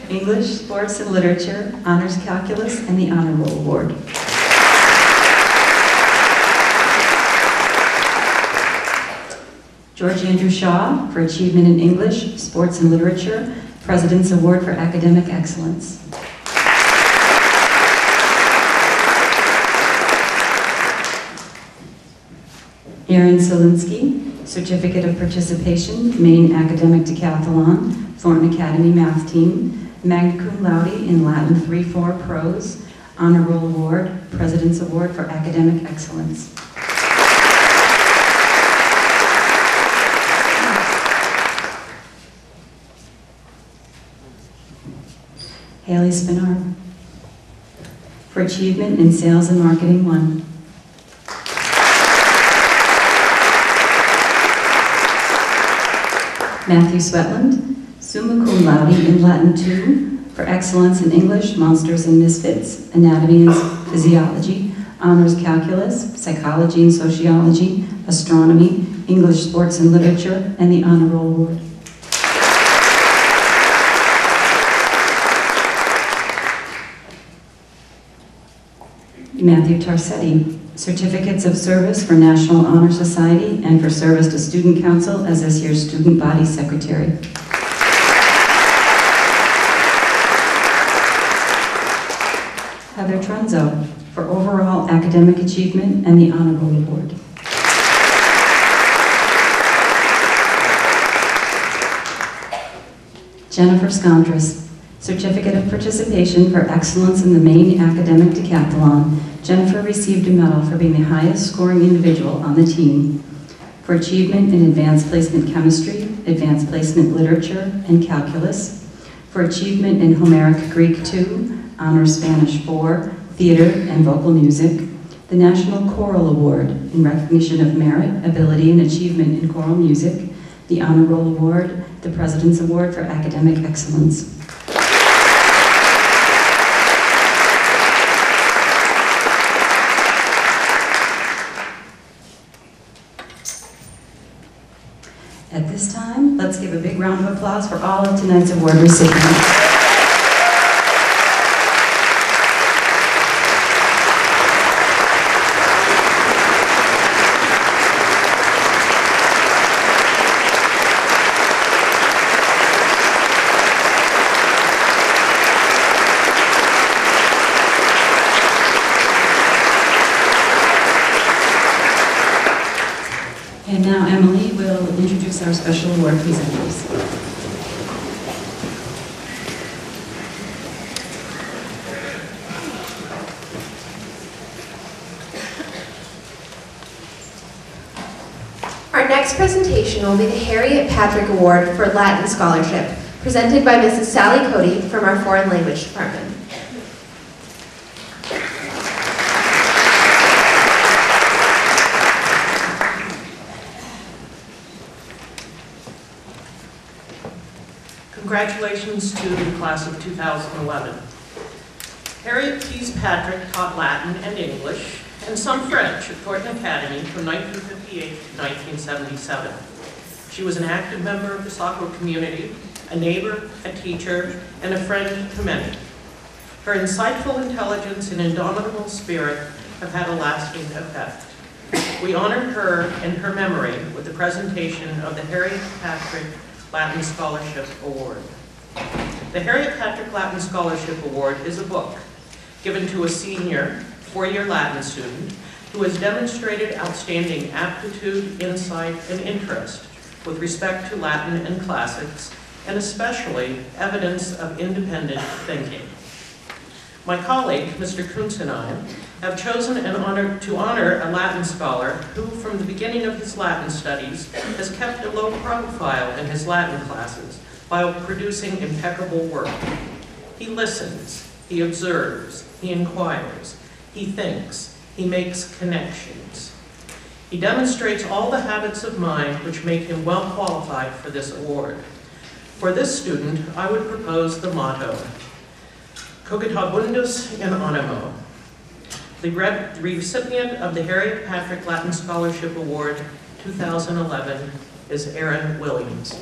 English, Sports and Literature, Honors Calculus, and the Honor Roll Award. George Andrew Shaw for achievement in English, Sports and Literature, President's Award for Academic Excellence. Aaron Solinsky, Certificate of Participation, Maine Academic Decathlon, Thornton Academy Math Team, magna cum laude in Latin 3-4 Prose, Honor Roll Award, President's Award for Academic Excellence. Haley Spinard, for Achievement in Sales and Marketing 1. Matthew Swetland, summa cum laude in Latin 2, for excellence in English, Monsters and Misfits, Anatomy and Physiology, honors calculus, psychology and sociology, astronomy, English, sports and literature, and the Honor Roll Award. Matthew Tarsetti, certificates of service for National Honor Society and for service to Student Council as this year's Student Body Secretary. Heather Trunzo, for overall academic achievement and the Honor Roll Award. Jennifer Scondras, certificate of participation for excellence in the Maine Academic Decathlon. Jennifer received a medal for being the highest scoring individual on the team for achievement in advanced placement chemistry, advanced placement literature, and calculus, for achievement in Homeric Greek 2, honor Spanish 4, theater and vocal music, the National Choral Award in recognition of merit, ability, and achievement in choral music, the Honor Roll Award, the President's Award for Academic Excellence. At this time, let's give a big round of applause for all of tonight's award recipients. And now Emily will introduce our special award presenters. Our next presentation will be the Harriet Patrick Award for Latin Scholarship, presented by Mrs. Sally Cody from our Foreign Language Department. Congratulations to the class of 2011. Harriet Pease Patrick taught Latin and English and some French at Thornton Academy from 1958 to 1977. She was an active member of the Saco community, a neighbor, a teacher, and a friend to many. Her insightful intelligence and indomitable spirit have had a lasting effect. We honored her and her memory with the presentation of the Harriet Patrick Latin Scholarship Award. The Harriet Patrick Latin Scholarship Award is a book given to a senior four-year Latin student who has demonstrated outstanding aptitude, insight, and interest with respect to Latin and classics, and especially evidence of independent thinking. My colleague, Mr. Kuntz, and I have chosen to honor a Latin scholar who, from the beginning of his Latin studies, has kept a low profile in his Latin classes while producing impeccable work. He listens, he observes, he inquires, he thinks, he makes connections. He demonstrates all the habits of mind which make him well qualified for this award. For this student, I would propose the motto, Cogitabundus in animo. The recipient of the Harriet Patrick Latin Scholarship Award 2011 is Aaron Williams.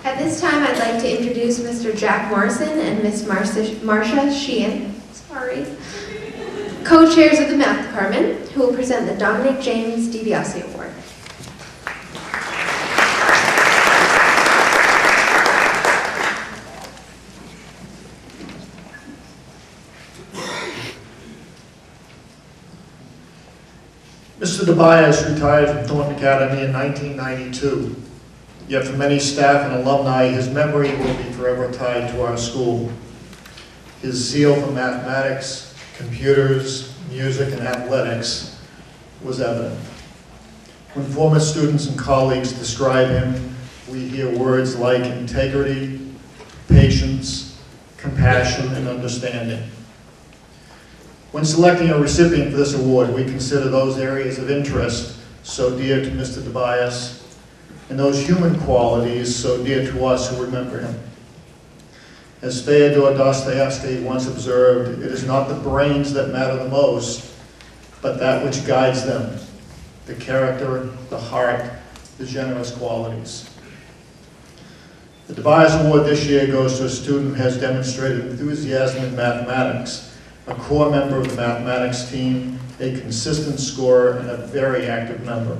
At this time, I'd like to introduce Mr. Jack Morrison and Miss Marcia Sheehan. co-chairs of the Math Department, who will present the Dominic James DiBiase Award. Mr. DiBiase retired from Thornton Academy in 1992. Yet for many staff and alumni, his memory will be forever tied to our school. His zeal for mathematics, computers, music, and athletics was evident. When former students and colleagues describe him, we hear words like integrity, patience, compassion, and understanding. When selecting a recipient for this award, we consider those areas of interest so dear to Mr. DiBiase and those human qualities so dear to us who remember him. As Fyodor Dostoevsky once observed, it is not the brains that matter the most, but that which guides them, the character, the heart, the generous qualities. The DiBiase Award this year goes to a student who has demonstrated enthusiasm in mathematics, a core member of the mathematics team, a consistent scorer, and a very active member.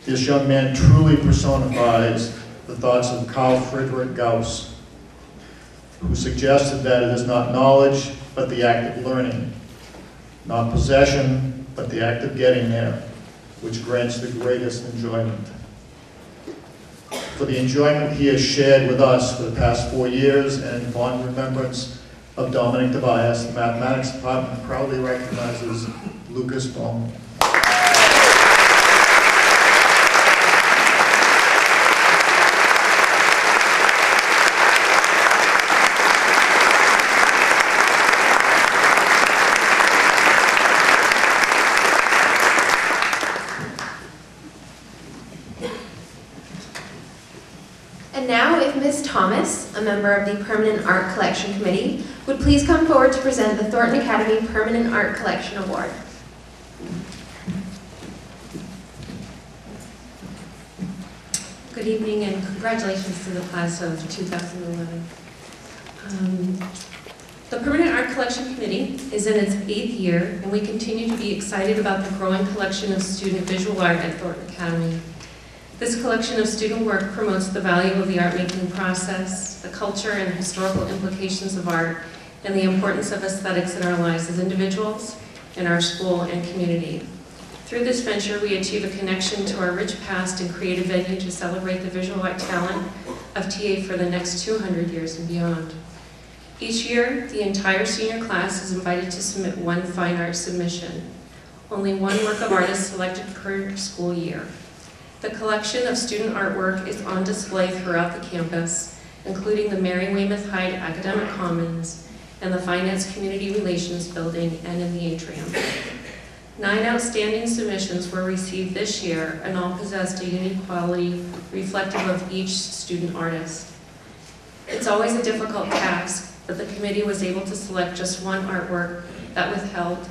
This young man truly personifies the thoughts of Carl Friedrich Gauss, who suggested that it is not knowledge, but the act of learning, not possession, but the act of getting there, which grants the greatest enjoyment. For the enjoyment he has shared with us for the past 4 years and in fond remembrance of Dominic DiBiase, the Mathematics Department proudly recognizes Lucas Bowman. And now, if Ms. Thomas, a member of the Permanent Art Collection Committee, would please come forward to present the Thornton Academy Permanent Art Collection Award. Good evening and congratulations to the class of 2011. The Permanent Art Collection Committee is in its 8th year, and we continue to be excited about the growing collection of student visual art at Thornton Academy. This collection of student work promotes the value of the art-making process, the culture and historical implications of art, and the importance of aesthetics in our lives as individuals, in our school and community. Through this venture, we achieve a connection to our rich past and create a venue to celebrate the visual art talent of TA for the next 200 years and beyond. Each year, the entire senior class is invited to submit one fine art submission. Only one work of art is selected per school year. The collection of student artwork is on display throughout the campus, including the Mary Weymouth Hyde Academic Commons and the Finance Community Relations Building and in the atrium. 9 outstanding submissions were received this year, and all possessed a unique quality reflective of each student artist. It's always a difficult task, but the committee was able to select just one artwork that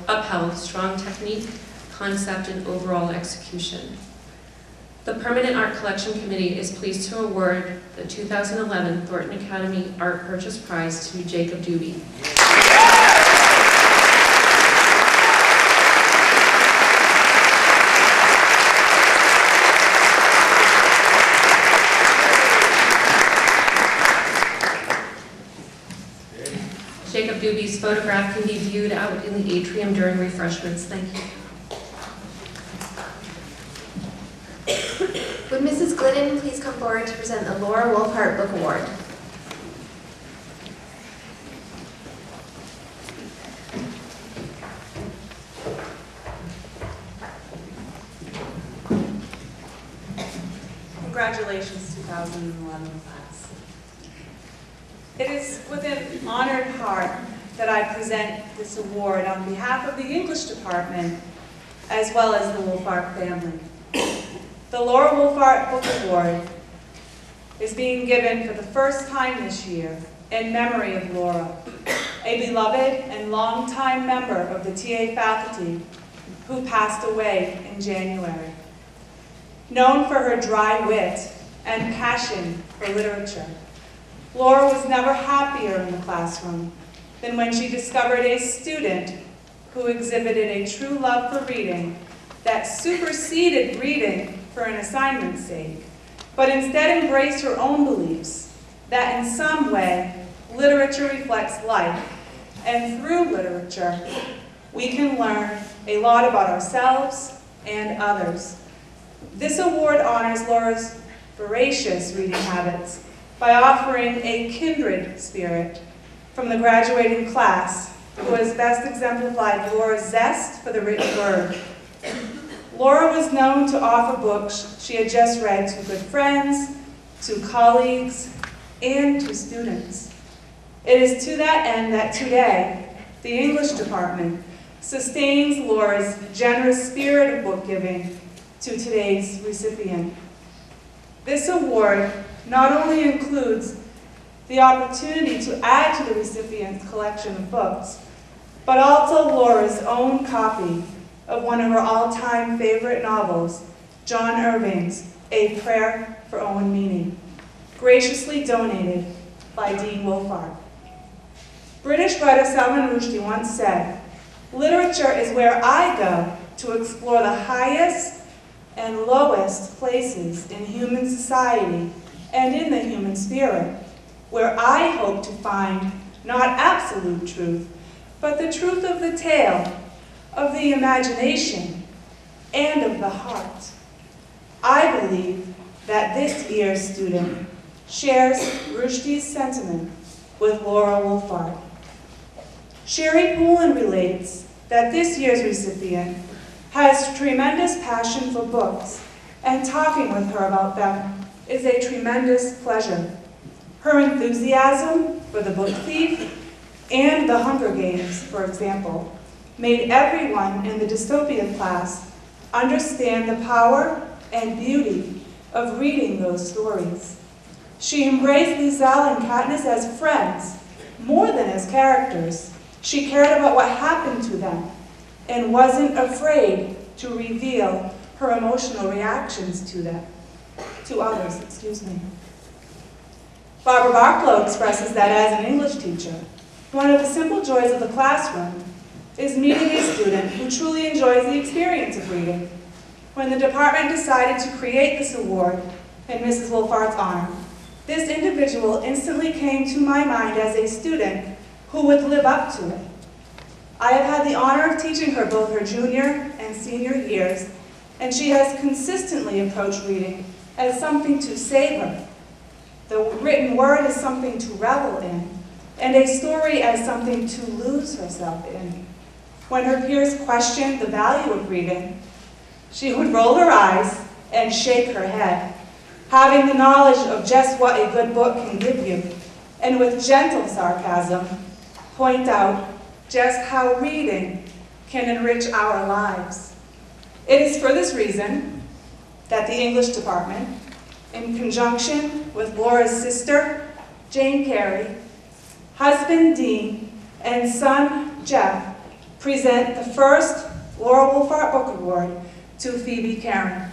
upheld strong technique, concept, and overall execution. The Permanent Art Collection Committee is pleased to award the 2011 Thornton Academy Art Purchase Prize to Jacob Doobie. Jacob Doobie's photograph can be viewed out in the atrium during refreshments. Thank you. Would Mrs. Glidden please come forward to present the Laura Wolfhart Book Award? Congratulations, 2011 class. It is with an honored heart that I present this award on behalf of the English department, as well as the Wolfhart family. The Laura Wolfhart Book Award is being given for the first time this year in memory of Laura, a beloved and longtime member of the TA faculty who passed away in January. Known for her dry wit and passion for literature, Laura was never happier in the classroom than when she discovered a student who exhibited a true love for reading that superseded reading for an assignment's sake, but instead embraced her own beliefs that in some way literature reflects life, and through literature we can learn a lot about ourselves and others. This award honors Laura's voracious reading habits by offering a kindred spirit from the graduating class who has best exemplified Laura's zest for the written word. Laura was known to offer books she had just read to good friends, to colleagues, and to students. It is to that end that today, the English department sustains Laura's generous spirit of book giving to today's recipient. This award not only includes the opportunity to add to the recipient's collection of books, but also Laura's own copy of one of her all-time favorite novels, John Irving's A Prayer for Owen Meany, graciously donated by Dean Wolfart. British writer Salman Rushdie once said, "Literature is where I go to explore the highest and lowest places in human society and in the human spirit, where I hope to find not absolute truth, but the truth of the tale, of the imagination, and of the heart." I believe that this year's student shares Rushdie's sentiment with Laura Wolfart. Sherry Poulin relates that this year's recipient has tremendous passion for books, and talking with her about them is a tremendous pleasure. Her enthusiasm for The Book Thief and The Hunger Games, for example, made everyone in the dystopia class understand the power and beauty of reading those stories. She embraced Lizelle and Katniss as friends, more than as characters. She cared about what happened to them and wasn't afraid to reveal her emotional reactions to others. Barbara Barklow expresses that as an English teacher, one of the simple joys of the classroom is meeting a student who truly enjoys the experience of reading. When the department decided to create this award in Mrs. Wolfart's honor, this individual instantly came to my mind as a student who would live up to it. I have had the honor of teaching her both her junior and senior years, and she has consistently approached reading as something to savor. The written word is something to revel in, and a story as something to lose herself in. When her peers questioned the value of reading, she would roll her eyes and shake her head, having the knowledge of just what a good book can give you, and with gentle sarcasm, point out just how reading can enrich our lives. It is for this reason that the English department, in conjunction with Laura's sister, Jane Carey, husband Dean, and son Jeff, present the first Laura Wolfart Book Award to Phoebe Karen.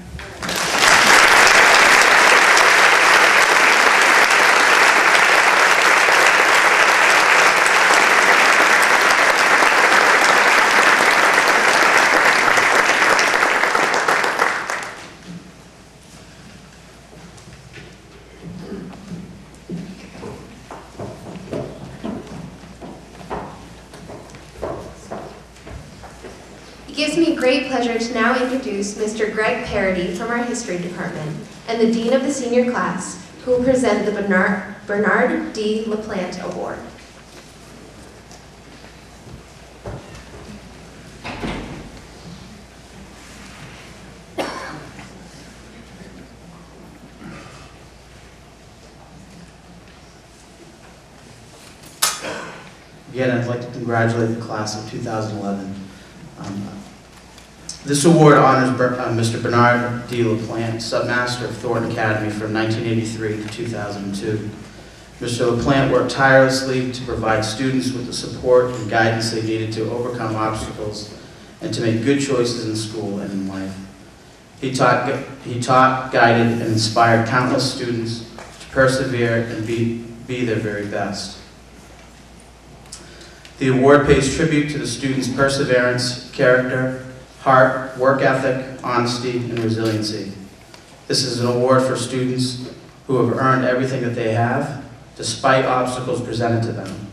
It gives me great pleasure to now introduce Mr. Greg Parody from our History Department and the Dean of the Senior Class, who will present the Bernard D. LaPlante Award. Again, I'd like to congratulate the class of 2011. This award honors Mr. Bernard D. LaPlante, Submaster of Thornton Academy from 1983 to 2002. Mr. LaPlante worked tirelessly to provide students with the support and guidance they needed to overcome obstacles and to make good choices in school and in life. He taught, guided, and inspired countless students to persevere and be their very best. The award pays tribute to the student's perseverance, character, heart, work ethic, honesty, and resiliency. This is an award for students who have earned everything that they have, despite obstacles presented to them.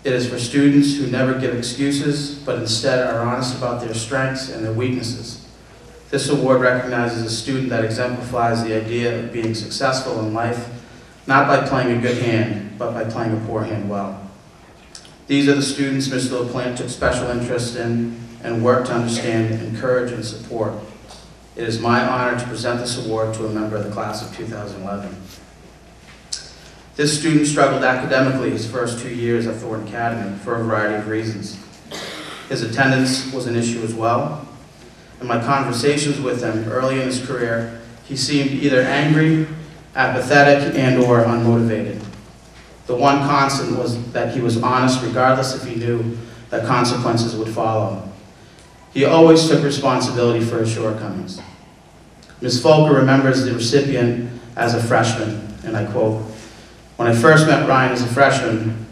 It is for students who never give excuses, but instead are honest about their strengths and their weaknesses. This award recognizes a student that exemplifies the idea of being successful in life, not by playing a good hand, but by playing a poor hand well. These are the students Mr. LaPlante took special interest in and worked to understand, encourage, and support. It is my honor to present this award to a member of the class of 2011. This student struggled academically his first 2 years at Thornton Academy for a variety of reasons. His attendance was an issue as well. In my conversations with him early in his career, he seemed either angry, apathetic, and/or unmotivated. The one constant was that he was honest regardless if he knew that consequences would follow. He always took responsibility for his shortcomings. Ms. Folker remembers the recipient as a freshman, and I quote, "When I first met Ryan as a freshman,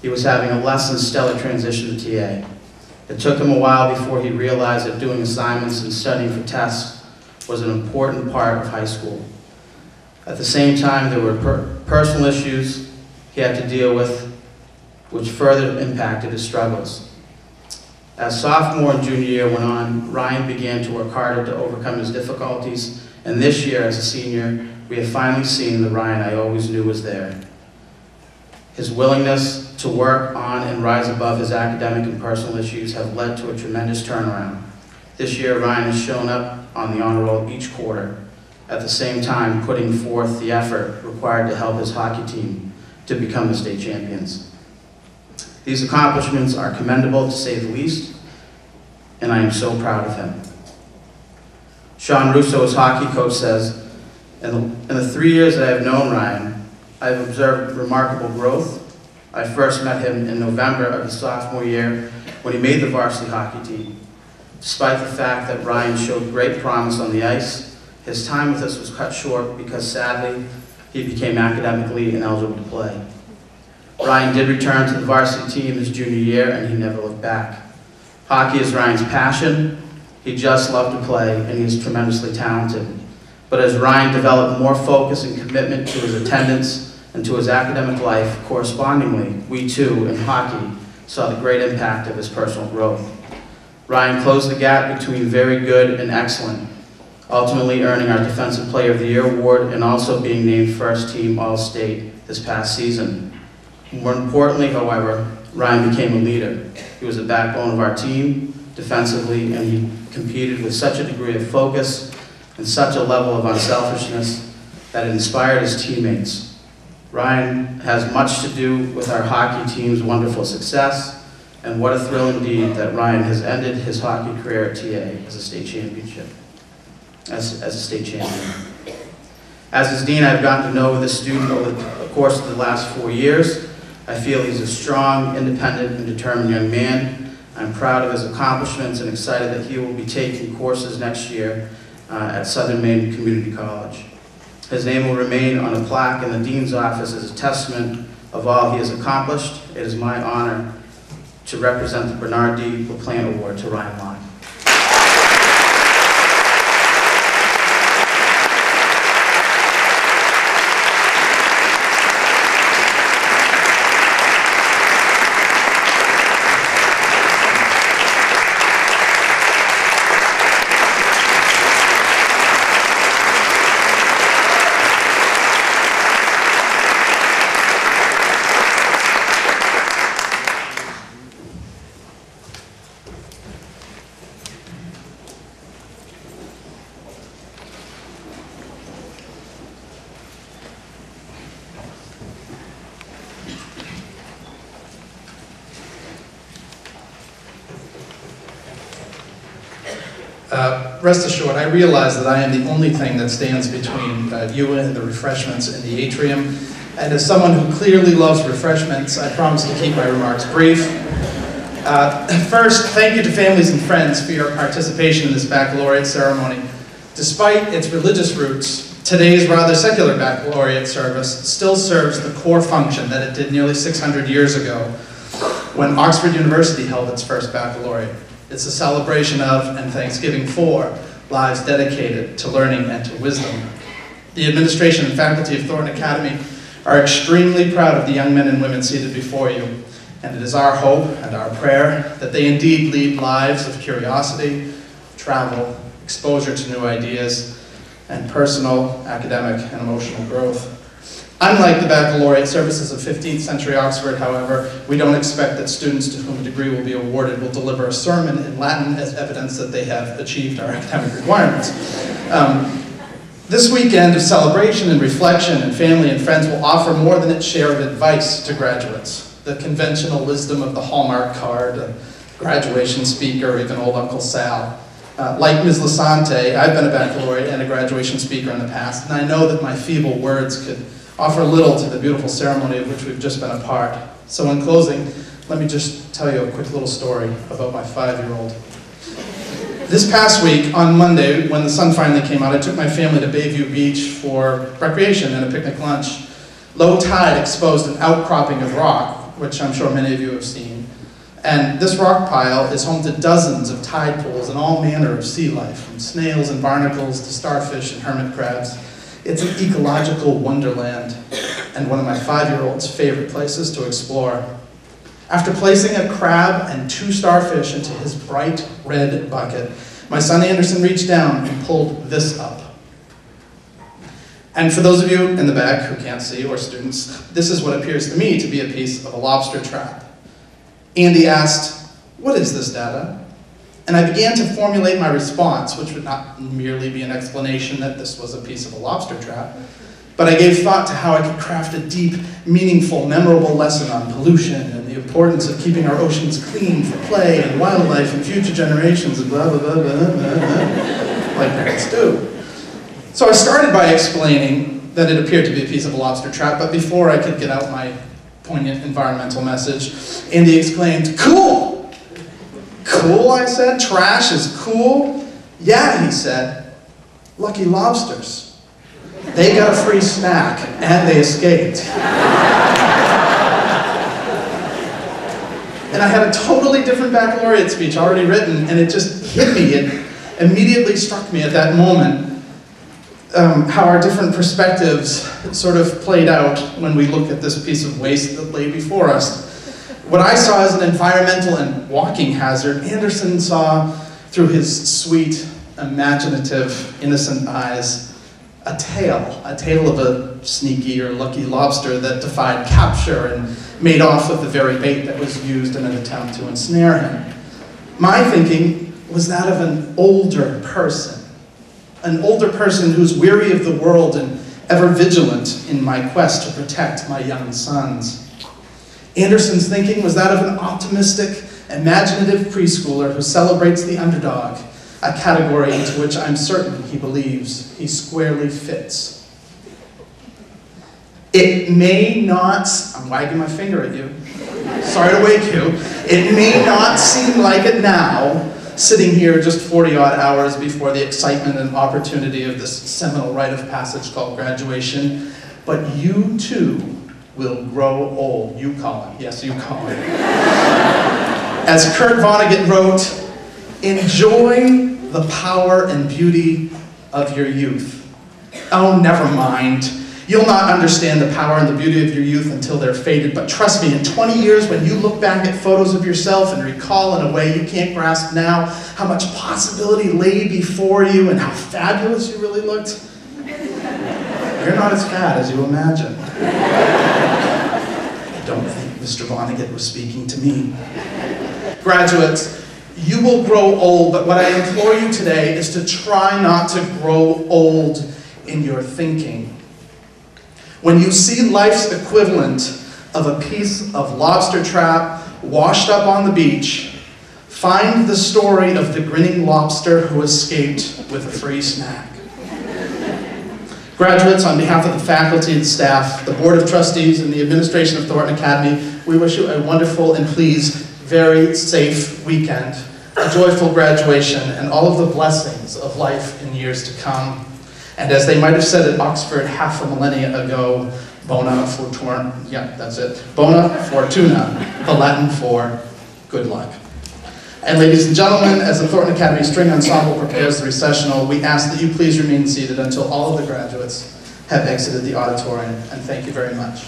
he was having a less than stellar transition to TA. It took him a while before he realized that doing assignments and studying for tests was an important part of high school. At the same time, there were personal issues he had to deal with, which further impacted his struggles. As sophomore and junior year went on, Ryan began to work harder to overcome his difficulties, and this year, as a senior, we have finally seen the Ryan I always knew was there. His willingness to work on and rise above his academic and personal issues have led to a tremendous turnaround. This year, Ryan has shown up on the honor roll each quarter, at the same time putting forth the effort required to help his hockey team to become the state champions. These accomplishments are commendable, to say the least, and I am so proud of him." Sean Russo, his hockey coach, says, in the 3 years that I have known Ryan, I have observed remarkable growth. I first met him in November of his sophomore year when he made the varsity hockey team. Despite the fact that Ryan showed great promise on the ice, his time with us was cut short because, sadly, he became academically ineligible to play. Ryan did return to the varsity team his junior year, and he never looked back. Hockey is Ryan's passion. He just loved to play, and he is tremendously talented. But as Ryan developed more focus and commitment to his attendance and to his academic life, correspondingly, we too, in hockey, saw the great impact of his personal growth. Ryan closed the gap between very good and excellent, ultimately earning our Defensive Player of the Year award and also being named First Team All-State this past season. More importantly, however, Ryan became a leader. He was the backbone of our team defensively, and he competed with such a degree of focus and such a level of unselfishness that it inspired his teammates. Ryan has much to do with our hockey team's wonderful success, and what a thrill indeed that Ryan has ended his hockey career at TA as a state championship. As a state champion. As his dean, I've gotten to know this student over the course of the last 4 years. I feel he's a strong, independent, and determined young man. I'm proud of his accomplishments and excited that he will be taking courses next year at Southern Maine Community College. His name will remain on a plaque in the dean's office as a testament of all he has accomplished. It is my honor to represent the Bernard D. LaPlante Award to Ryan Lott. Rest assured, I realize that I am the only thing that stands between you and the refreshments in the atrium. And as someone who clearly loves refreshments, I promise to keep my remarks brief. First, thank you to families and friends for your participation in this baccalaureate ceremony. Despite its religious roots, today's rather secular baccalaureate service still serves the core function that it did nearly 600 years ago. when Oxford University held its first baccalaureate. It's a celebration of and thanksgiving for lives dedicated to learning and to wisdom. The administration and faculty of Thornton Academy are extremely proud of the young men and women seated before you, and it is our hope and our prayer that they indeed lead lives of curiosity, travel, exposure to new ideas, and personal, academic, and emotional growth. Unlike the baccalaureate services of 15th century Oxford, however, we don't expect that students to whom a degree will be awarded will deliver a sermon in Latin as evidence that they have achieved our academic requirements. This weekend of celebration and reflection and family and friends will offer more than its share of advice to graduates. The conventional wisdom of the Hallmark card, a graduation speaker, or even old Uncle Sal. Like Ms. Lasante, I've been a baccalaureate and a graduation speaker in the past, and I know that my feeble words could offer little to the beautiful ceremony of which we've just been a part. So in closing, let me just tell you a quick little story about my 5-year-old. This past week, on Monday, when the sun finally came out, I took my family to Bayview Beach for recreation and a picnic lunch. Low tide exposed an outcropping of rock, which I'm sure many of you have seen. And this rock pile is home to dozens of tide pools and all manner of sea life, from snails and barnacles to starfish and hermit crabs. It's an ecological wonderland and one of my 5-year-old's favorite places to explore. After placing a crab and 2 starfish into his bright red bucket, my son Anderson reached down and pulled this up. And for those of you in the back who can't see, or students, this is what appears to me to be a piece of a lobster trap. Andy asked, "What is this, Dada?" And I began to formulate my response, which would not merely be an explanation that this was a piece of a lobster trap, but I gave thought to how I could craft a deep, meaningful, memorable lesson on pollution and the importance of keeping our oceans clean for play and wildlife and future generations and blah, blah, blah, blah, blah, blah, like parents do. So I started by explaining that it appeared to be a piece of a lobster trap, but before I could get out my poignant environmental message, Andy exclaimed, "Cool!" "Cool," I said. "Trash is cool?" "Yeah," he said. "Lucky lobsters. They got a free snack, and they escaped." And I had a totally different baccalaureate speech already written, and it just hit me. It immediately struck me at that moment how our different perspectives sort of played out when we look at this piece of waste that lay before us. What I saw as an environmental and walking hazard, Anderson saw through his sweet, imaginative, innocent eyes a tale of a sneaky or lucky lobster that defied capture and made off with the very bait that was used in an attempt to ensnare him. My thinking was that of an older person who's weary of the world and ever vigilant in my quest to protect my young sons. Anderson's thinking was that of an optimistic, imaginative preschooler who celebrates the underdog, a category into which I'm certain he believes he squarely fits. It may not, I'm wagging my finger at you, sorry to wake you, it may not seem like it now, sitting here just 40-odd hours before the excitement and opportunity of this seminal rite of passage called graduation, but you too will grow old. You, Colin. Yes, you, Colin. As Kurt Vonnegut wrote, "Enjoy the power and beauty of your youth." Oh, never mind. You'll not understand the power and the beauty of your youth until they're faded, but trust me, in 20 years when you look back at photos of yourself and recall in a way you can't grasp now how much possibility lay before you and how fabulous you really looked, you're not as fat as you imagine. I don't think Mr. Vonnegut was speaking to me. Graduates, you will grow old, but what I implore you today is to try not to grow old in your thinking. When you see life's equivalent of a piece of lobster trap washed up on the beach, find the story of the grinning lobster who escaped with a free snack. Graduates, on behalf of the faculty and staff, the Board of Trustees, and the administration of Thornton Academy, we wish you a wonderful and please very safe weekend, a joyful graduation, and all of the blessings of life in years to come. And as they might have said at Oxford half a millennia ago, Bona Fortuna, yeah, that's it. Bona Fortuna, the Latin for good luck. And ladies and gentlemen, as the Thornton Academy String Ensemble prepares the recessional, we ask that you please remain seated until all of the graduates have exited the auditorium, and thank you very much.